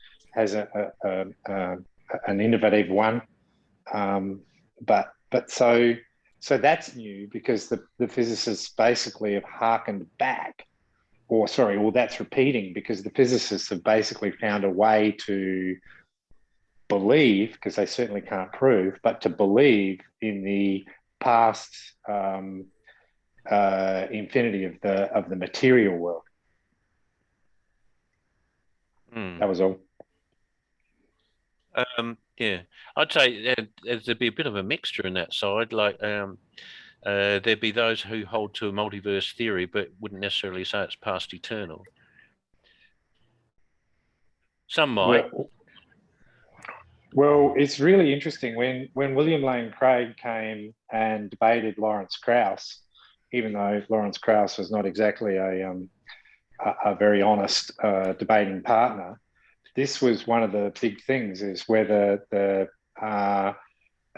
innovative one, but so that's new because the physicists basically have hearkened back, that's repeating because the physicists have basically found a way to believe, because they certainly can't prove, but to believe in the past infinity of the material world. That was all. Yeah, I'd say there'd be a bit of a mixture in that side. Like there'd be those who hold to a multiverse theory, but wouldn't necessarily say it's past eternal. Some might. Well, it's really interesting when William Lane Craig came and debated Lawrence Krauss, even though Lawrence Krauss was not exactly a very honest debating partner. This was one of the big things, is whether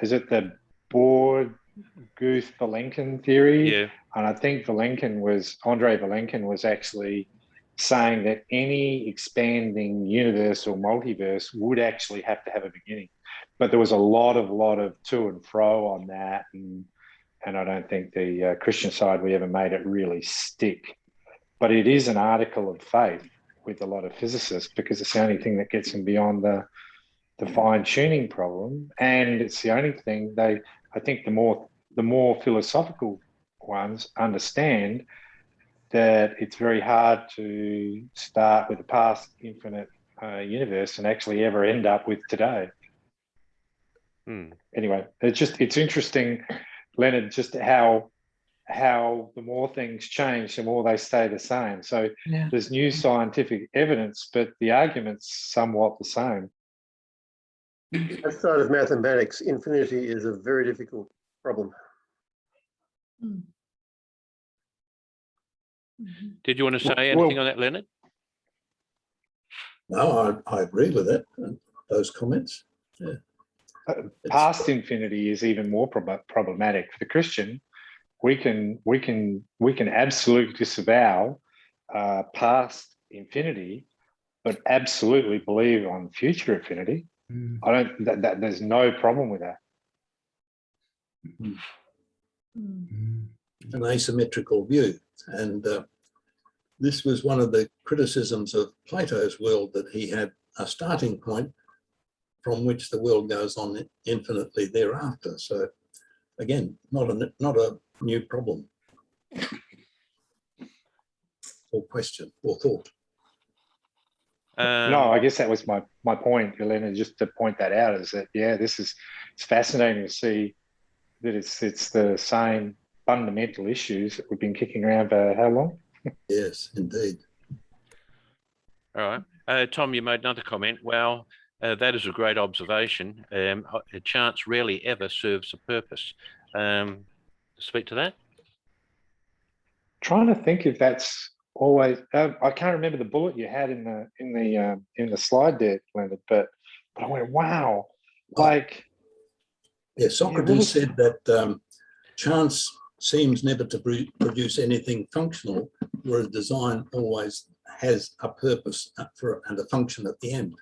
is it the Bohr-Guth-Vilenkin theory? Yeah. And I think Andrei Vilenkin was actually saying that any expanding universe or multiverse would actually have to have a beginning. But there was a lot of to and fro on that, and I don't think the Christian side we ever made it really stick. But it is an article of faith with a lot of physicists, because it's the only thing that gets them beyond the fine-tuning problem, and it's the only thing I think the more philosophical ones understand that it's very hard to start with a past infinite universe and actually ever end up with today. Anyway, it's interesting, Leonard, just how the more things change, the more they stay the same. So there's new scientific evidence, but the argument's somewhat the same. Outside of mathematics, infinity is a very difficult problem. Did you want to say anything on that, Leonard? No, I agree with that, those comments. Yeah. Past infinity is even more problematic for the Christian, we can absolutely disavow past infinity, but absolutely believe on future infinity. I don't. There's no problem with that. An asymmetrical view, and this was one of the criticisms of Plato's world, that he had a starting point from which the world goes on infinitely thereafter. So again, not a new problem or question or thought. No, I guess that was my point, Elena, just to point that out, is that, yeah, it's fascinating to see that it's the same fundamental issues that we've been kicking around for how long? Yes, indeed. All right. Tom, you made another comment. Well, that is a great observation. Chance rarely ever serves a purpose. Speak to that. Trying to think if that's always. I can't remember the bullet you had in the slide there, Leonard. But I went, wow, like. Yeah, Socrates said that chance seems never to produce anything functional, whereas design always has a purpose and a function at the end.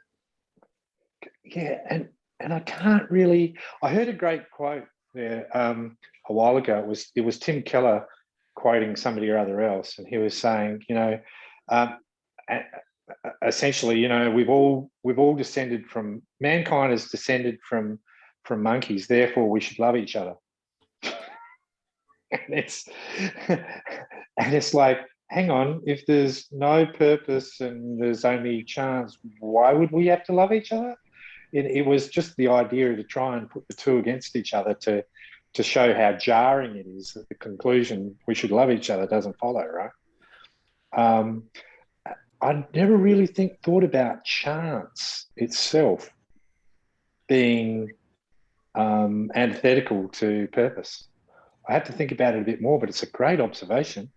Yeah, and I can't really. I heard a great quote there a while ago. It was Tim Keller quoting somebody or other else, and he was saying, essentially, we've all descended from, mankind has descended from monkeys. Therefore, we should love each other. and it's like, hang on, if there's no purpose and there's only chance, why would we have to love each other? It was just the idea to try and put the two against each other to show how jarring it is that the conclusion we should love each other doesn't follow, right? I never really thought about chance itself being antithetical to purpose. I had to think about it a bit more, but it's a great observation.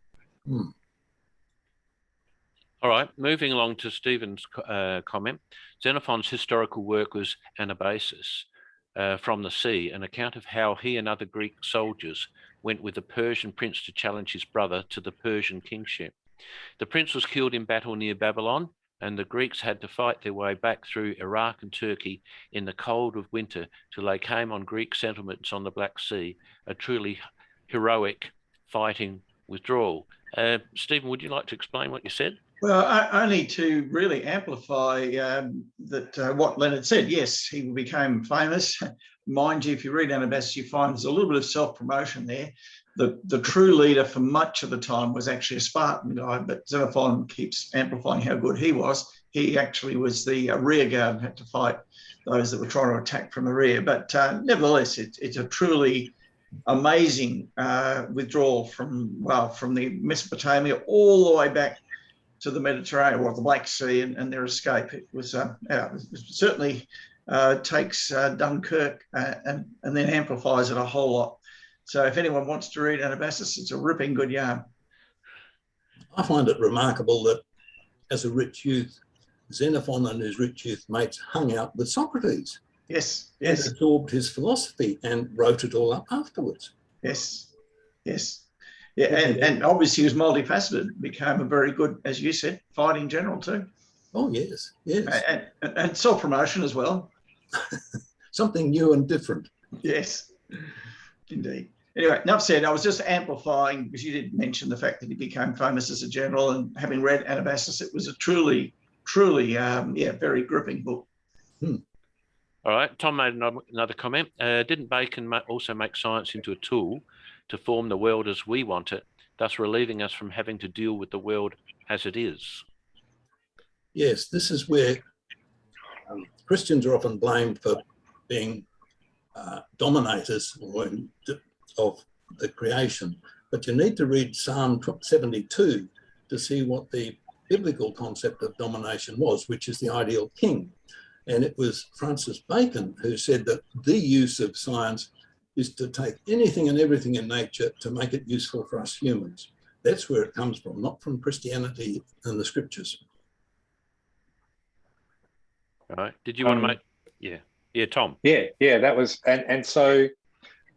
All right, moving along to Stephen's comment. Xenophon's historical work was Anabasis from the sea, an account of how he and other Greek soldiers went with a Persian prince to challenge his brother to the Persian kingship. The prince was killed in battle near Babylon, and the Greeks had to fight their way back through Iraq and Turkey in the cold of winter till they came on Greek settlements on the Black Sea, a truly heroic fighting withdrawal. Stephen, would you like to explain what you said? Well, only to really amplify what Leonard said. Yes, he became famous. Mind you, if you read Anabasis, you find there's a little bit of self-promotion there. The true leader for much of the time was actually a Spartan guy, but Xenophon keeps amplifying how good he was. He actually was the rear guard and had to fight those that were trying to attack from the rear. But nevertheless, it's a truly amazing withdrawal from the Mesopotamia all the way back to the Mediterranean or the Black Sea and their escape. It was it certainly takes Dunkirk and then amplifies it a whole lot. So if anyone wants to read Anabasis, it's a ripping good yarn. I find it remarkable that as a rich youth, Xenophon and his rich youth mates hung out with Socrates. Yes. And absorbed his philosophy and wrote it all up afterwards. Yes. Yeah, and obviously he was multifaceted, became a very good, as you said, fighting general too. Oh, yes. And self-promotion as well. Something new and different. Yes, indeed. Anyway, enough said. I was just amplifying, because you did mention the fact that he became famous as a general, and having read Anabasis, it was a truly, very gripping book. All right, Tom made another comment. Didn't Bacon also make science into a tool to form the world as we want it, thus relieving us from having to deal with the world as it is? Yes, this is where Christians are often blamed for being dominators of the creation. But you need to read Psalm 72 to see what the biblical concept of domination was, which is the ideal king. And it was Francis Bacon who said that the use of science is to take anything and everything in nature to make it useful for us humans. That's where it comes from, not from Christianity and the scriptures. All right. Did you want to make? Yeah, Tom. Yeah, that was, and so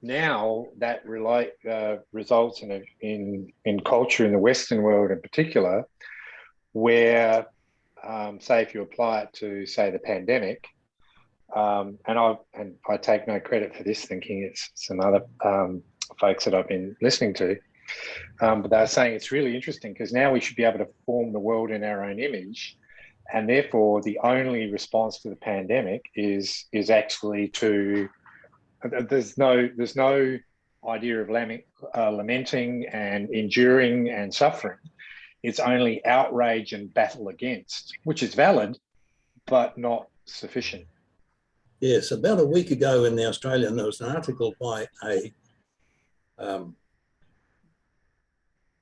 now that results in culture in the Western world in particular, where say if you apply it to say the pandemic, and I take no credit for this, thinking it's some other folks that I've been listening to, but they're saying it's really interesting because now we should be able to form the world in our own image, and therefore the only response to the pandemic is actually to there's no idea of lamenting and enduring and suffering. It's only outrage and battle against, which is valid, but not sufficient. Yes, about a week ago in the Australian, there was an article by a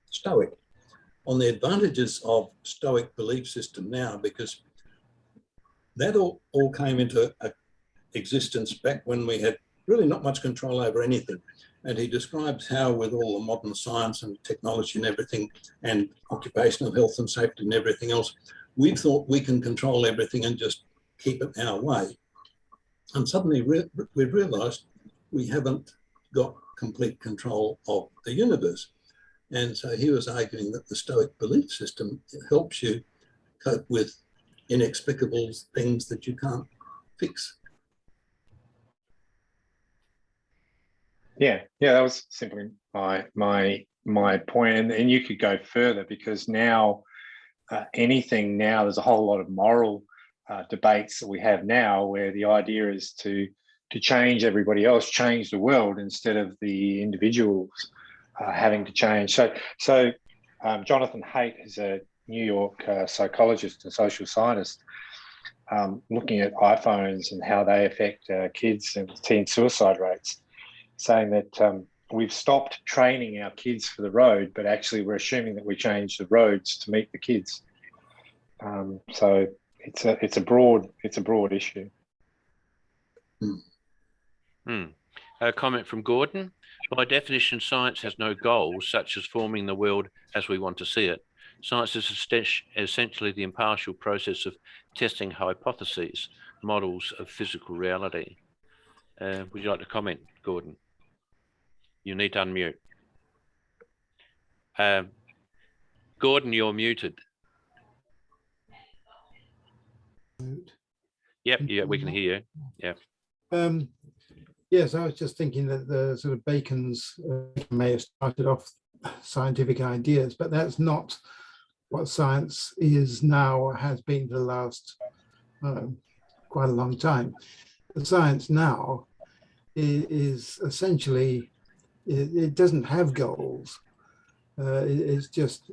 Stoic on the advantages of Stoic belief system now, because that all came into existence back when we had really not much control over anything. And he describes how with all the modern science and technology and everything, and occupational health and safety and everything else, we thought we can control everything and just keep it our way. And suddenly we've realised we haven't got complete control of the universe. And so he was arguing that the Stoic belief system helps you cope with inexplicable things that you can't fix. Yeah, that was simply my point, and you could go further because now there's a whole lot of moral debates that we have now, where the idea is to change everybody else, change the world instead of the individuals having to change. So Jonathan Haidt is a New York psychologist and social scientist, looking at iPhones and how they affect kids and teen suicide rates, saying that we've stopped training our kids for the road, but actually we're assuming that we change the roads to meet the kids. So it's a broad issue. A comment from Gordon. By definition, science has no goals such as forming the world as we want to see it. Science is essentially the impartial process of testing hypotheses, models of physical reality. Would you like to comment, Gordon? You need to unmute. Gordon, you're muted. Yep, yeah, we can hear you. Yeah. Yes, I was just thinking that the sort of Bacon may have started off scientific ideas, but that's not what science is now or has been for the last quite a long time. The science now is essentially, it doesn't have goals. It's just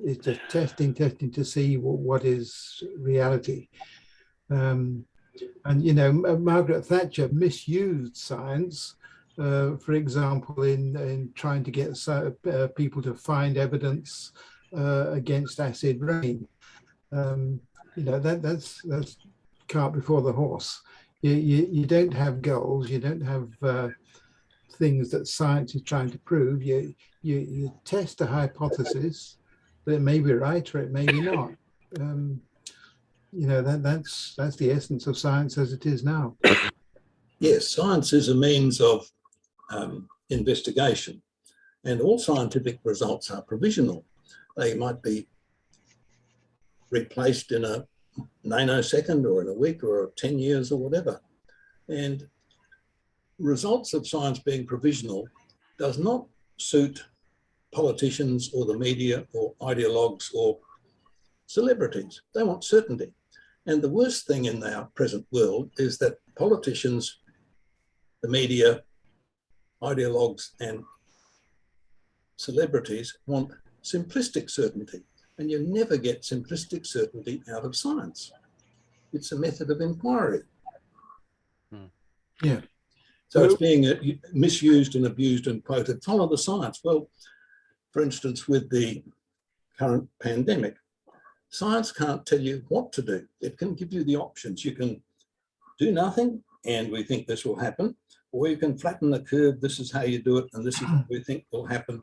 testing to see what is reality. And, you know, Margaret Thatcher misused science, for example, in trying to get people to find evidence against acid rain. You know, that's cart before the horse. You don't have goals, you don't have things that science is trying to prove. You test a hypothesis, but it may be right or it may be not. You know, that's the essence of science as it is now. Yes, science is a means of investigation, and all scientific results are provisional. They might be replaced in a nanosecond or in a week or 10 years or whatever. And results of science being provisional does not suit politicians or the media or ideologues or celebrities. They want certainty. And the worst thing in our present world is that politicians, the media, ideologues and celebrities want simplistic certainty. And you never get simplistic certainty out of science. It's a method of inquiry. Yeah. So it's being misused and abused and quoted, follow the science. Well, for instance, with the current pandemic, science can't tell you what to do. It can give you the options. You can do nothing, and we think this will happen, or you can flatten the curve. This is how you do it, and this is what we think will happen.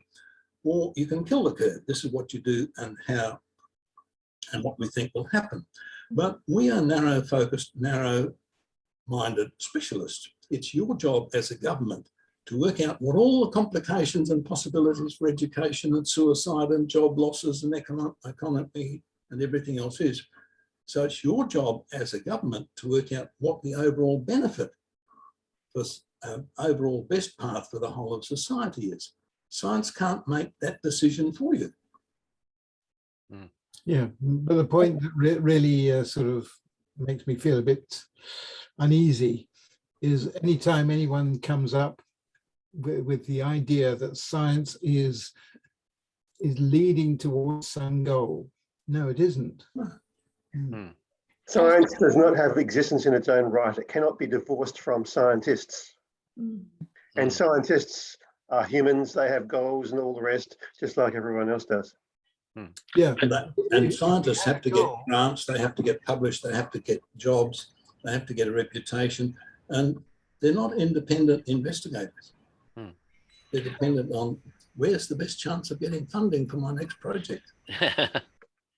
Or you can kill the curve. This is what you do and how and what we think will happen. But we are narrow-focused, narrow-minded specialists. It's your job as a government to work out what all the complications and possibilities for education and suicide and job losses and economy and everything else is. So it's your job as a government to work out what the overall benefit for overall best path for the whole of society is. Science can't make that decision for you. Yeah, but the point that really sort of makes me feel a bit uneasy is anytime anyone comes up with the idea that science is leading towards some goal. No, it isn't. Science does not have existence in its own right. It cannot be divorced from scientists. And scientists are humans. They have goals and all the rest, just like everyone else does. Yeah. And scientists have to get grants, they have to get published, they have to get jobs, they have to get a reputation, and they're not independent investigators. They're dependent on where's the best chance of getting funding for my next project.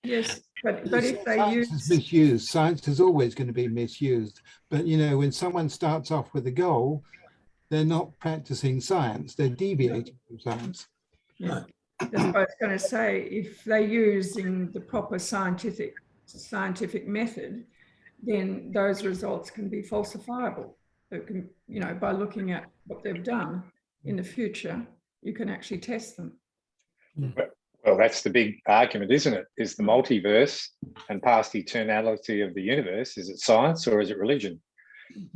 Yes, but if they use Science is misused. Science is always going to be misused. But you know, when someone starts off with a goal, they're not practicing science. They're deviating from science. Yeah. That's what I was going to say. If they're using the proper scientific method, then those results can be falsifiable. It can, you know, by looking at what they've done in the future, you can actually test them. Well, that's the big argument, isn't it? Is the multiverse and past eternality of the universe, is it science or is it religion?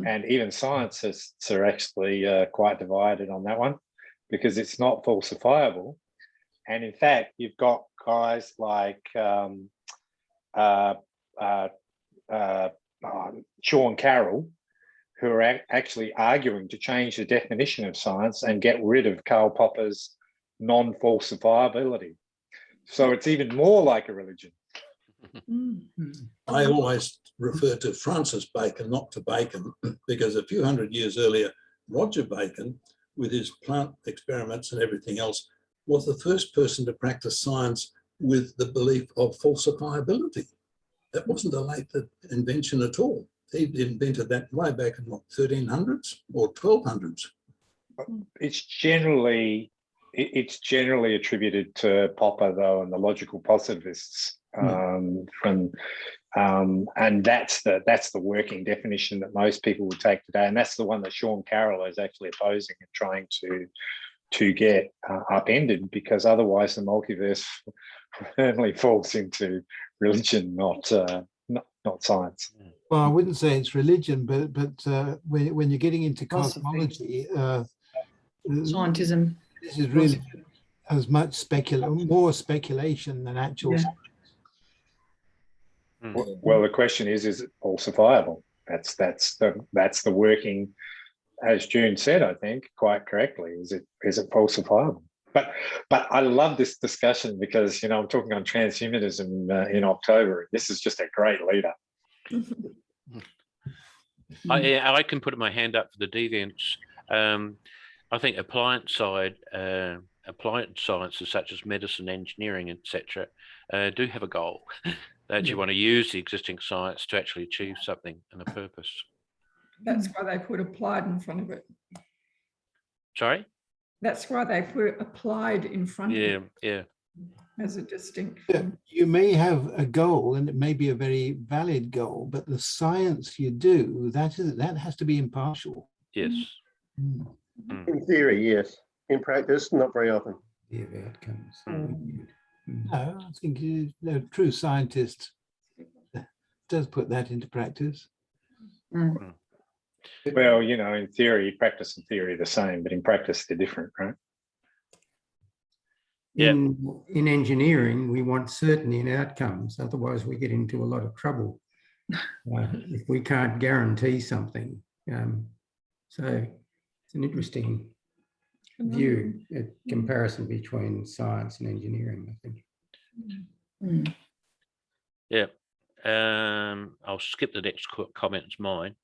And even scientists are actually quite divided on that one because it's not falsifiable. And in fact, you've got guys like Sean Carroll, who are actually arguing to change the definition of science and get rid of Karl Popper's non-falsifiability. So it's even more like a religion. I always refer to Francis Bacon, not to Bacon, because a few hundred years earlier, Roger Bacon, with his plant experiments and everything else, was the first person to practice science with the belief of falsifiability. That wasn't a late invention at all. He invented that way back in what, 1300s or 1200s. It's generally attributed to Popper, though, and the logical positivists. And that's the working definition that most people would take today, and that's the one that Sean Carroll is actually opposing and trying to get upended, because otherwise the multiverse firmly falls into religion, not science. Well, I wouldn't say it's religion, but when you're getting into cosmology, Scientism. this is really as much more speculation than actual. Well, the question is it falsifiable? That's the working, as June said, I think quite correctly. Is it falsifiable? But I love this discussion because, you know, I'm talking on transhumanism in October. This is just a great leader. I can put my hand up for the deviants. I think appliance sciences such as medicine, engineering, etc., do have a goal. They actually want to use the existing science to actually achieve something and a purpose. That's why they put applied in front of it. Sorry? That's why they put applied in front of it. Yeah. As a distinct. Yeah, you may have a goal, and it may be a very valid goal, but the science you do, that has to be impartial. Yes. In theory, yes. In practice, not very often. The outcomes. No, I think a true scientist does put that into practice. Well, you know, in theory, practice and theory are the same, but in practice they're different, right? Yeah. In engineering, we want certainty in outcomes. Otherwise, we get into a lot of trouble if we can't guarantee something. So it's an interesting view, a comparison between science and engineering, I think. Yeah. I'll skip the next comment. It's mine.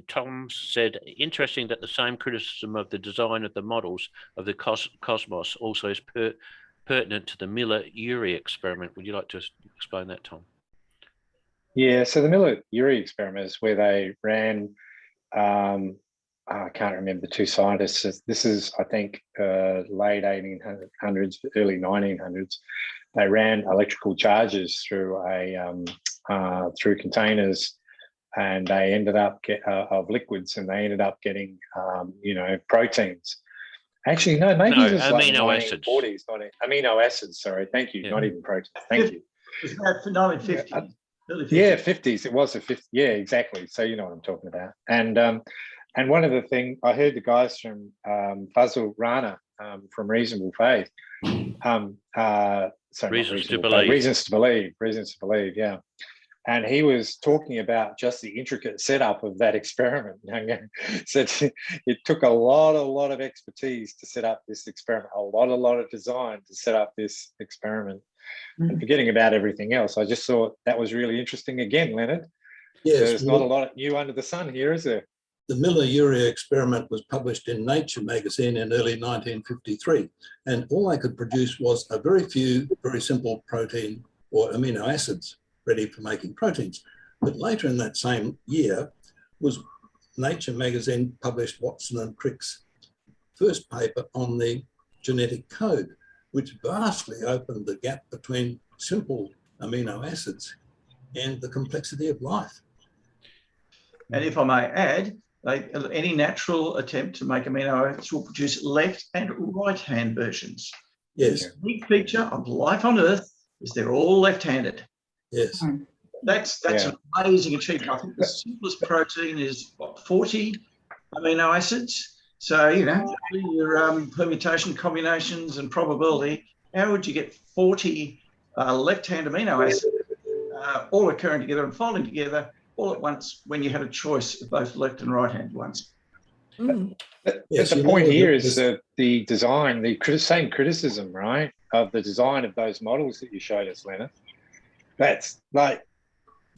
Tom said, interesting that the same criticism of the design of the models of the cosmos also is pertinent to the Miller-Urea experiment. Would you like to explain that, Tom? Yeah, so the Miller-Urea experiment is where they ran I can't remember the two scientists. This is, I think, late 1800s, early 1900s. They ran electrical charges through through containers, and they ended up of liquids, and they ended up getting proteins. Actually, no, maybe it was like amino the acids. 1940s, amino acids. Sorry, thank you. Yeah. Not even proteins. Thank you. It was about the 1950s. Early 50s. Yeah, 50s. It was the 50s. Yeah, exactly. So you know what I'm talking about. And one of the things I heard the guys from Fazil Rana from Reasonable Faith. Reasons to Believe. Reasons to Believe. Yeah. And he was talking about just the intricate setup of that experiment. So it took a lot of expertise to set up this experiment, a lot of design to set up this experiment. And forgetting about everything else, I just thought that was really interesting. Again, Leonard, there's not a lot new under the sun here, is there? The Miller-Urea experiment was published in Nature magazine in early 1953, and all they could produce was a very few very simple protein or amino acids ready for making proteins. But later in that same year was Nature magazine published Watson and Crick's first paper on the genetic code, which vastly opened the gap between simple amino acids and the complexity of life. And if I may add, any natural attempt to make amino acids will produce left and right hand versions. Yes. The unique feature of life on Earth is they're all left-handed. Yes. That's an amazing achievement. I think the simplest protein is what, 40 amino acids. So your permutation, combinations, and probability. How would you get 40 left-hand amino acids all occurring together and folding together all at once when you had a choice of both left and right-hand ones? But Yes, the point here is that the design, the same criticism, right, of the design of those models that you showed us, Leonard. That's like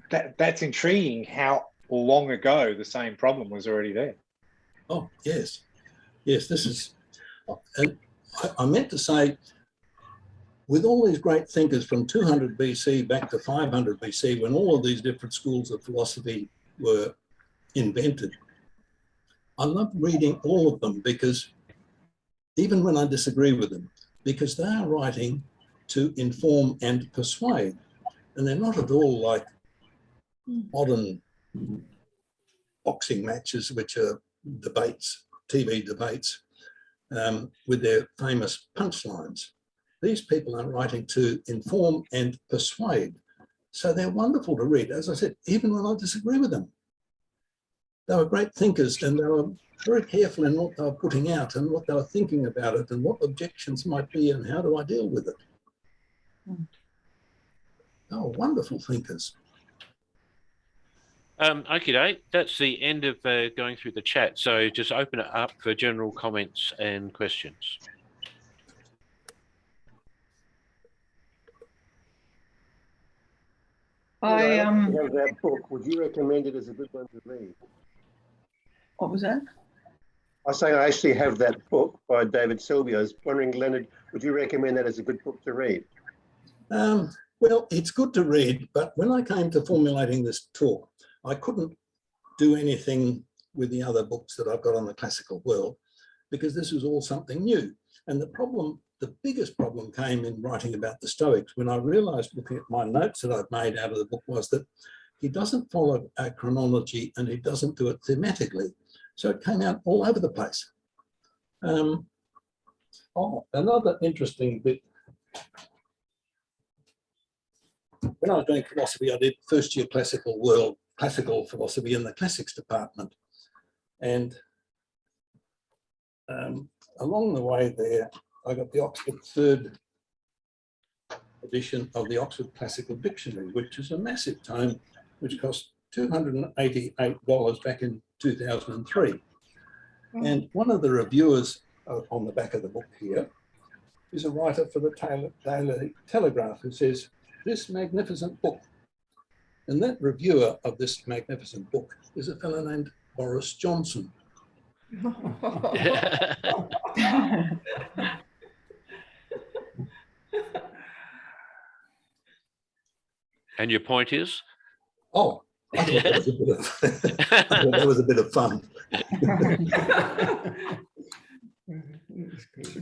that's intriguing. How long ago the same problem was already there? Oh yes, yes. This is, and I meant to say, with all these great thinkers from 200 BC back to 500 BC, when all of these different schools of philosophy were invented, I love reading all of them, because even when I disagree with them, because they are writing to inform and persuade, and they're not at all like modern boxing matches, which are debates, TV debates, with their famous punchlines. These people are writing to inform and persuade. So they're wonderful to read. As I said, even when I disagree with them, they were great thinkers, and they were very careful in what they were putting out and what they were thinking about it and what objections might be and how do I deal with it. Oh, wonderful thinkers. Okay, that's the end of going through the chat. So just open it up for general comments and questions. I have that book. Would you recommend it as a good one to read? What was that? I say I actually have that book by David Selby. I was wondering, Leonard, would you recommend that as a good book to read? Well, it's good to read, but when I came to formulating this talk, I couldn't do anything with the other books that I've got on the classical world, because this was all something new. And the biggest problem came in writing about the Stoics, when I realized, looking at my notes that I've made out of the book, was that he doesn't follow a chronology and he doesn't do it thematically. So it came out all over the place. Another interesting bit. When I was doing philosophy, I did first year classical philosophy in the classics department. And along the way there, I got the Oxford third edition of the Oxford Classical Dictionary, which is a massive tome, which cost $288 back in 2003. And one of the reviewers on the back of the book here is a writer for the Daily Telegraph, who says, "This magnificent book." And that reviewer of this magnificent book is a fellow named Boris Johnson. And your point is? Oh, I thought that was a bit of fun.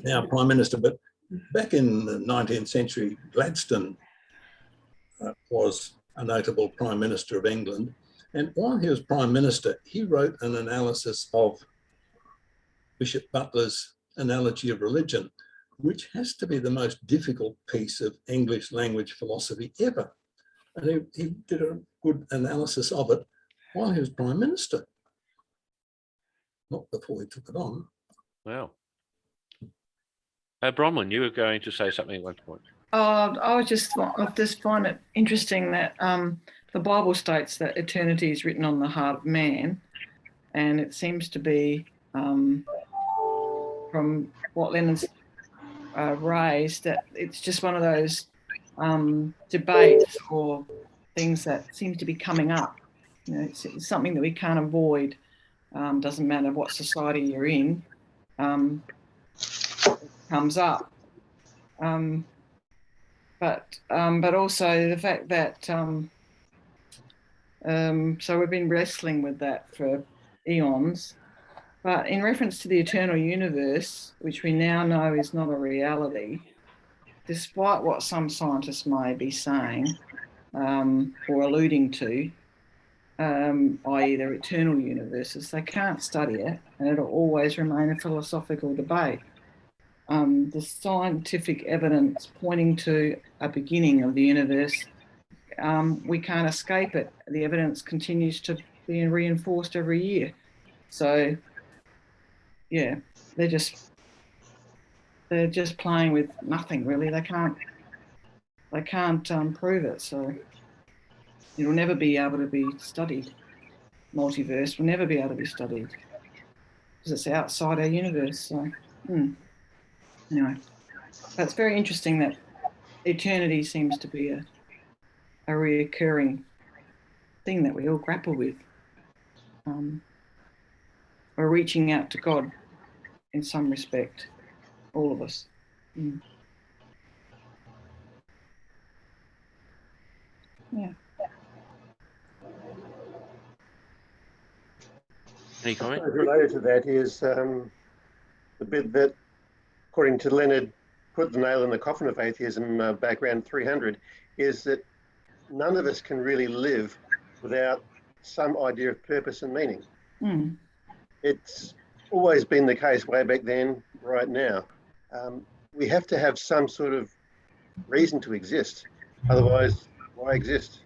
Now, Prime Minister, but back in the 19th century, Gladstone was a notable Prime Minister of England. And while he was Prime Minister, he wrote an analysis of Bishop Butler's Analogy of Religion, which has to be the most difficult piece of English language philosophy ever. And he did a good analysis of it while he was Prime Minister, not before he took it on. Wow. Bronwyn, you were going to say something at one point. I just find it interesting that the Bible states that eternity is written on the heart of man, and it seems to be, from what Leonard's raised, that it's just one of those debates or things that seem to be coming up. You know, it's something that we can't avoid. Doesn't matter what society you're in, it comes up. But also the fact that so we've been wrestling with that for eons. But in reference to the eternal universe, which we now know is not a reality, despite what some scientists may be saying or alluding to, i.e. they're eternal universes, they can't study it, and it'll always remain a philosophical debate. The scientific evidence pointing to a beginning of the universe, we can't escape it. The evidence continues to be reinforced every year. So, yeah, they're just playing with nothing really. They can't prove it. So it'll never be able to be studied. Multiverse will never be able to be studied because it's outside our universe. So. Anyway, that's very interesting that eternity seems to be a reoccurring thing that we all grapple with. We're reaching out to God in some respect, all of us. Yeah. Any comment? Related to that is the bit that, according to Leonard, put the nail in the coffin of atheism back around 300, is that none of us can really live without some idea of purpose and meaning. It's always been the case way back then, right now. We have to have some sort of reason to exist. Otherwise, why exist?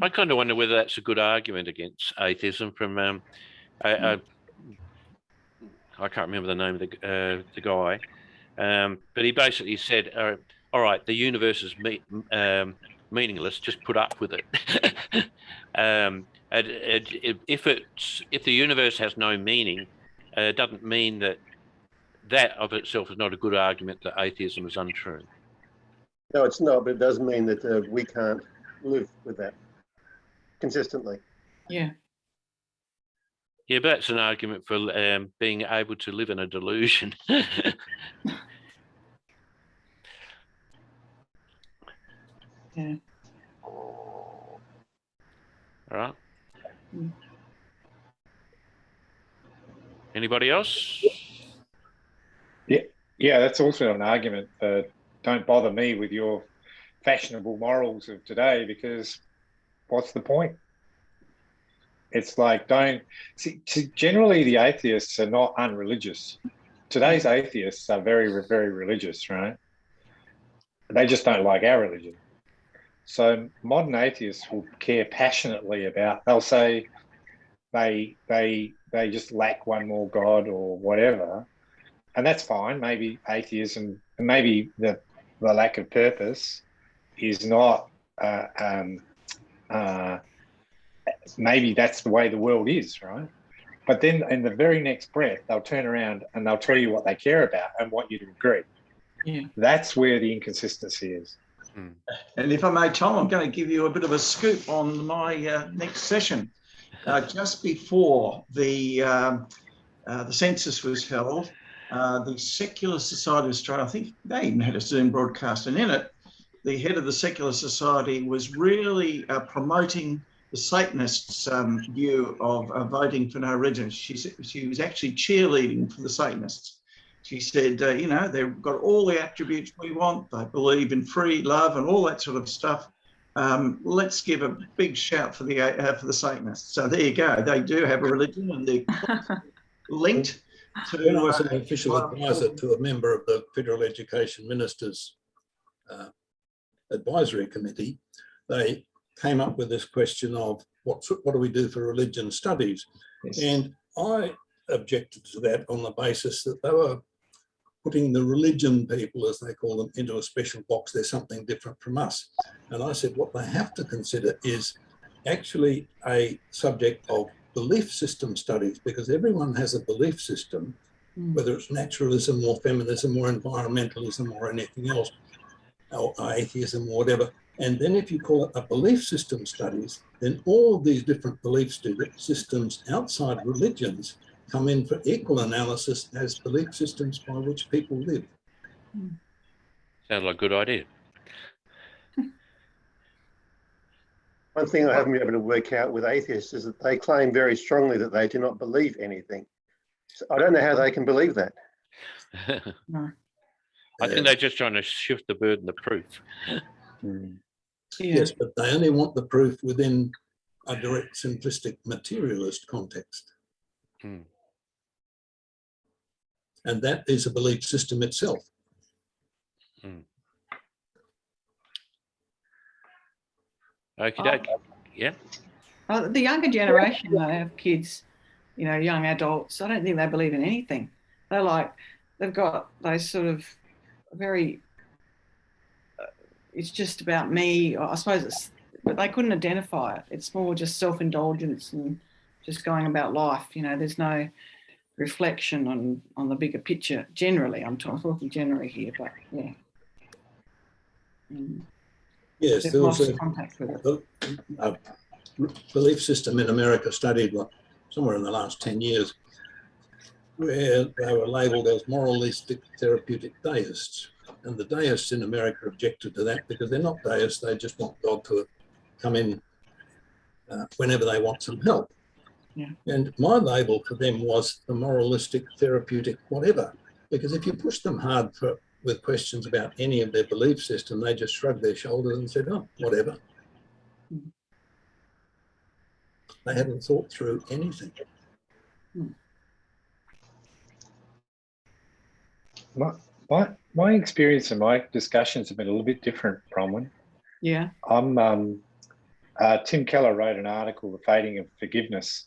I kind of wonder whether that's a good argument against atheism from I can't remember the name of the guy, but he basically said, all right, the universe is meaningless, just put up with it. If the universe has no meaning, it doesn't mean that of itself is not a good argument that atheism is untrue. No, it's not, but it does mean that we can't live with that consistently. Yeah. Yeah, but that's an argument for being able to live in a delusion. Yeah. All right. Anybody else? Yeah, that's also an argument. Don't bother me with your fashionable morals of today, because what's the point? It's like, don't see, generally the atheists are not unreligious. Today's atheists are very, very religious, right? They just don't like our religion. So modern atheists will care passionately about, they'll say they just lack one more God or whatever. And that's fine. Maybe atheism, and maybe the lack of purpose is not, maybe that's the way the world is, right? But then in the very next breath, they'll turn around and they'll tell you what they care about and want you to agree. Yeah. That's where the inconsistency is. And if I may, Tom, I'm going to give you a bit of a scoop on my next session. Just before the census was held, the Secular Society of Australia, I think they even had a Zoom broadcast, and in it, the head of the secular society was really promoting the Satanists' view of voting for no religion. She was actually cheerleading for the Satanists. She said, you know, they've got all the attributes we want. They believe in free love and all that sort of stuff. Let's give a big shout for the Satanists. So there you go. They do have a religion, and they're linked to. When I was an official advisor to a member of the Federal Education Ministers' Advisory Committee, they came up with this question of what do we do for religion studies? Yes. And I objected to that on the basis that they were putting the religion people, as they call them, into a special box. They're something different from us. And I said, what they have to consider is actually a subject of belief system studies, because everyone has a belief system, whether it's naturalism or feminism or environmentalism or anything else, or atheism or whatever. And then if you call it a belief system studies, then all of these different belief systems outside religions come in for equal analysis as belief systems by which people live. Sounds like a good idea. One thing I haven't been able to work out with atheists is that they claim very strongly that they do not believe anything. So I don't know how they can believe that. No. I think they're just trying to shift the burden of proof. Yes, but they only want the proof within a direct, simplistic, materialist context. And that is a belief system itself. Okay, yeah. Well, the younger generation, they have kids, you know, young adults. I don't think they believe in anything. They've got those sort of very, it's just about me. I suppose but they couldn't identify it. It's more just self-indulgence and just going about life. You know, there's no reflection on the bigger picture. Generally, I'm talking generally here, but yeah. Yes, there was a belief system in America studied somewhere in the last 10 years where they were labelled as moralistic therapeutic deists. And the deists in America objected to that because they're not deists, they just want God to come in whenever they want some help. Yeah. And my label for them was the moralistic therapeutic whatever, because if you push them hard with questions about any of their belief system, they just shrugged their shoulders and said, oh, whatever. They hadn't thought through anything. My experience and my discussions have been a little bit different, Bronwyn. Yeah. Tim Keller wrote an article, The Fading of Forgiveness,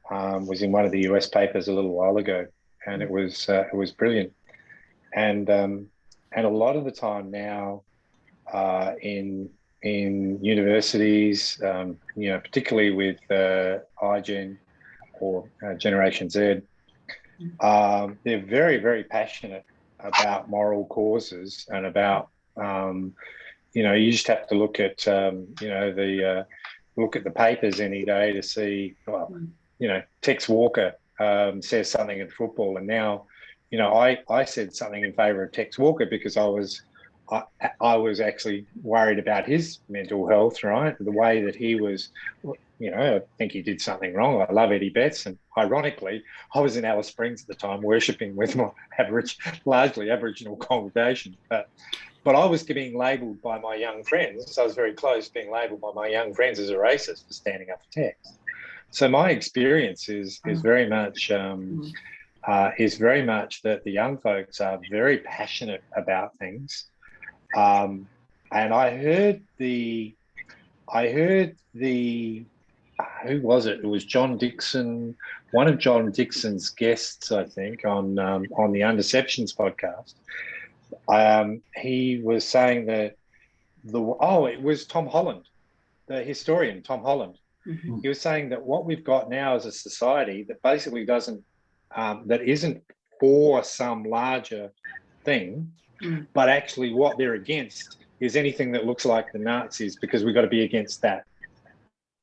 was in one of the US papers a little while ago, and it was brilliant. And a lot of the time now in universities, you know, particularly with iGen or Generation Z, they're very, very passionate about moral causes and about, you know, you just have to look at, you know, look at the papers any day to see, well, you know, Tex Walker says something in football, and now, you know, I said something in favour of Tex Walker because I was actually worried about his mental health, right? The way that he was, you know, I think he did something wrong. I love Eddie Betts, and ironically, I was in Alice Springs at the time worshipping with my largely Aboriginal congregation. But I was being labelled by my young friends. So I was very close being labelled by my young friends as a racist for standing up for Tex. So my experience is very much that the young folks are very passionate about things. And I heard the who was it? It was John Dixon, one of John Dixon's guests, I think, on the Undeceptions podcast. He was saying that it was Tom Holland, the historian, Tom Holland. Mm-hmm. He was saying that what we've got now as a society that basically doesn't, that isn't for some larger thing, but actually what they're against is anything that looks like the Nazis, because we've got to be against that.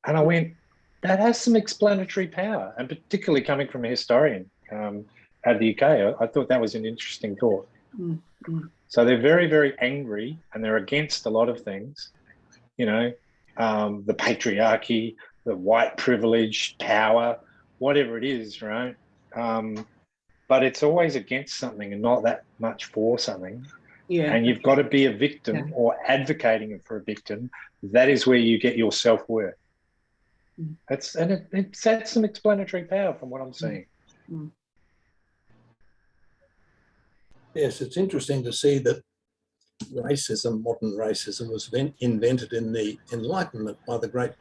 And I went, that has some explanatory power, and particularly coming from a historian out of the UK, I thought that was an interesting thought. So they're very, very angry, and they're against a lot of things, you know, the patriarchy, the white privilege, power, whatever it is, right? But it's always against something and not that much for something. Yeah. And you've got to be a victim or advocating for a victim. That is where you get your self-worth. That's some explanatory power from what I'm seeing. Yes, it's interesting to see that racism, modern racism, was invented in the Enlightenment by the great,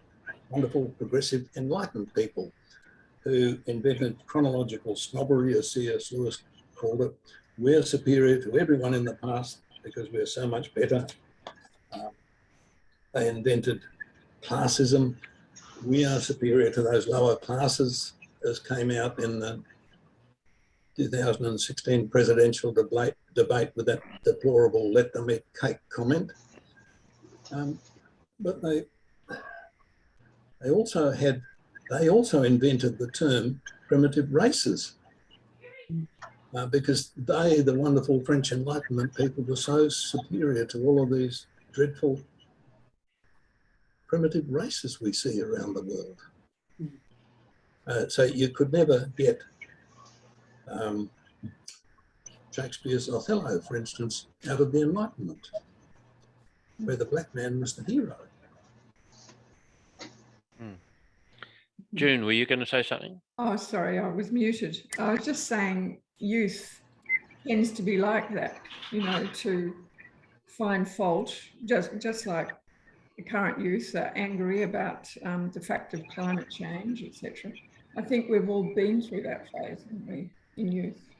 wonderful, progressive Enlightened people who invented chronological snobbery, as C.S. Lewis called it. We're superior to everyone in the past because we're so much better. They invented classism. We are superior to those lower classes, as came out in the 2016 presidential debate with that deplorable "let them eat cake" comment. But they also invented the term primitive races because they, the wonderful French Enlightenment people, were so superior to all of these dreadful primitive races we see around the world. So you could never get Shakespeare's Othello, for instance, out of the Enlightenment, where the black man was the hero. June, were you going to say something? Oh, sorry, I was muted. I was just saying youth tends to be like that, you know, to find fault, just like the current youth are angry about the fact of climate change, etc. I think we've all been through that phase, haven't we, in youth?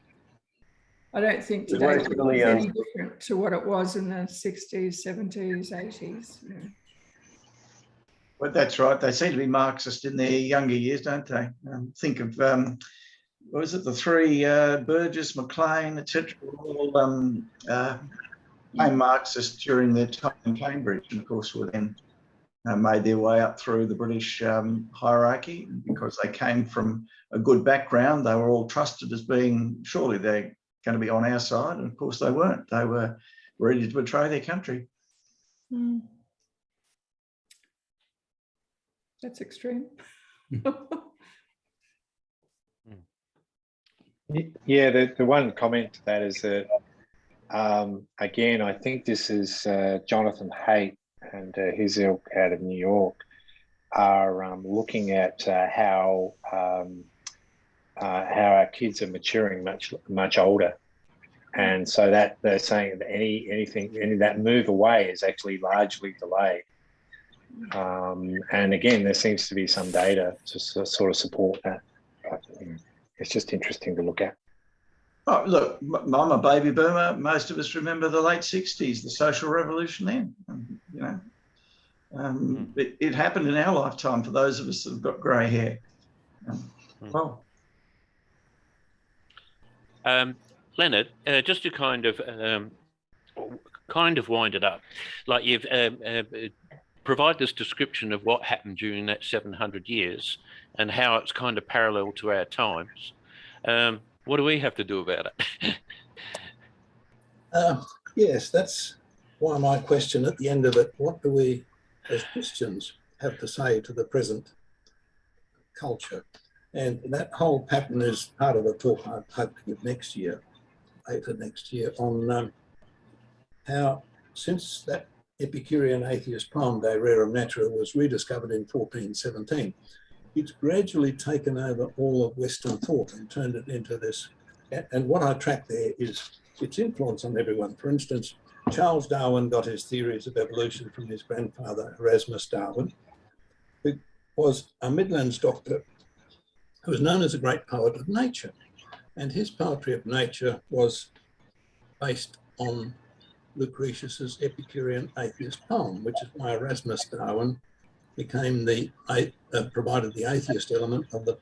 I don't think today is any different to what it was in the 60s, 70s, 80s. You know. Well, that's right. They seem to be Marxist in their younger years, don't they? Think of, what was it, the three Burgess, Maclean, etc. all became Marxist during their time in Cambridge, and of course were then made their way up through the British hierarchy because they came from a good background. They were all trusted as being, surely they're going to be on our side, and of course they weren't. They were ready to betray their country. That's extreme. Yeah, the one comment to that is that, again, I think this is Jonathan Haidt and his ilk out of New York are looking at how our kids are maturing much older, and so that they're saying that any that move away is actually largely delayed. And again, there seems to be some data to sort of support that. It's just interesting to look at. Oh, look, I'm a baby boomer. Most of us remember the late 60s, the social revolution then. You know, it happened in our lifetime for those of us that have got grey hair. Well, Leonard, just to kind of wind it up, like you've provide this description of what happened during that 700 years and how it's kind of parallel to our times. What do we have to do about it? Yes, that's why my question at the end of it, what do we as Christians have to say to the present culture? And that whole pattern is part of a talk I hope to give later next year, on how since that Epicurean atheist poem, De Rerum Natura, was rediscovered in 1417, it's gradually taken over all of Western thought and turned it into this. And what I track there is its influence on everyone. For instance, Charles Darwin got his theories of evolution from his grandfather, Erasmus Darwin, who was a Midlands doctor who was known as a great poet of nature. And his poetry of nature was based on Lucretius's Epicurean atheist poem, which is why Erasmus Darwin became provided the atheist element of the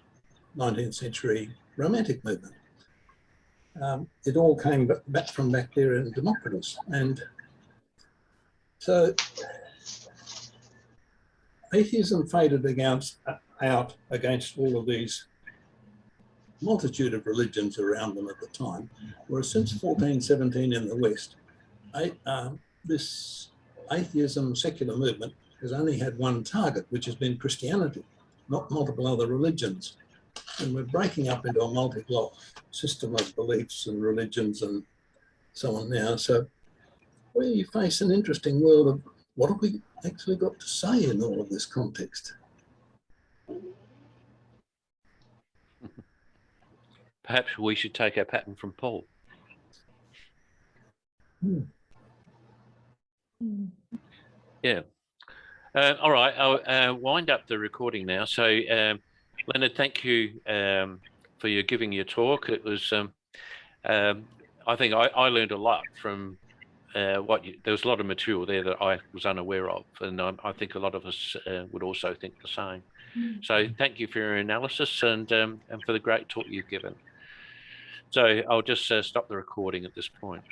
19th century Romantic movement. It all came back from back there in Democritus. And so atheism faded out against all of these multitude of religions around them at the time, whereas since 1417 in the West, this atheism secular movement has only had one target, which has been Christianity, not multiple other religions. And we're breaking up into a multi-block system of beliefs and religions and so on now. So we face an interesting world of what have we actually got to say in all of this context? Perhaps we should take our pattern from Paul. Yeah. All right, I'll wind up the recording now. So, Leonard, thank you for giving your talk. It was, I think I learned a lot from there was a lot of material there that I was unaware of, and I think a lot of us would also think the same. So thank you for your analysis and for the great talk you've given. So I'll just stop the recording at this point.